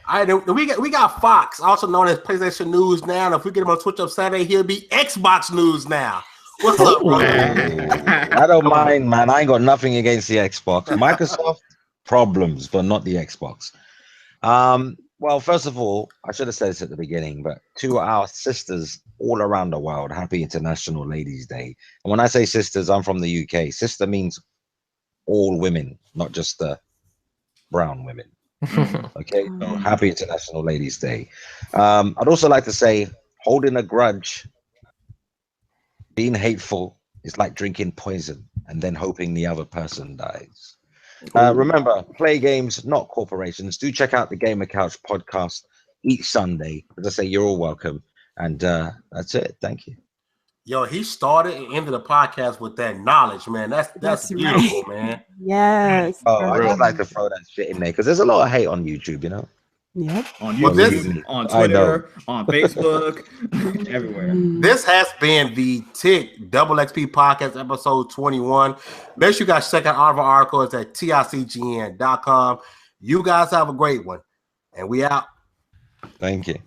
Speaker 2: All right, we got Fox, also known as PlayStation News now. And if we get him on Twitch up Saturday, he'll be Xbox News now. What's up, bro?
Speaker 6: I don't mind, man. I ain't got nothing against the Xbox. Microsoft problems, but not the Xbox. Well, first of all, I should have said this at the beginning, but to our sisters all around the world, happy International Ladies' Day. And when I say sisters, I'm from the UK. Sister means all women, not just the brown women. Okay, so happy International Ladies' Day. I'd also like to say, holding a grudge, being hateful is like drinking poison and then hoping the other person dies. Remember, play games, not corporations. Do check out the Gamer Couch podcast each Sunday. As I say, you're all welcome. And that's it. Thank you.
Speaker 2: Yo, he started and ended the podcast with that knowledge, man. That's beautiful, man.
Speaker 1: Yes.
Speaker 6: Oh, I just like to throw that shit in there because there's a lot of hate on YouTube,
Speaker 1: Yep.
Speaker 7: On YouTube, on Twitter, on Facebook, everywhere.
Speaker 2: This has been the TiC Double XP Podcast, episode 21. Make sure you guys check out all of our articles at TiCGN.com. You guys have a great one, and we out.
Speaker 6: Thank you.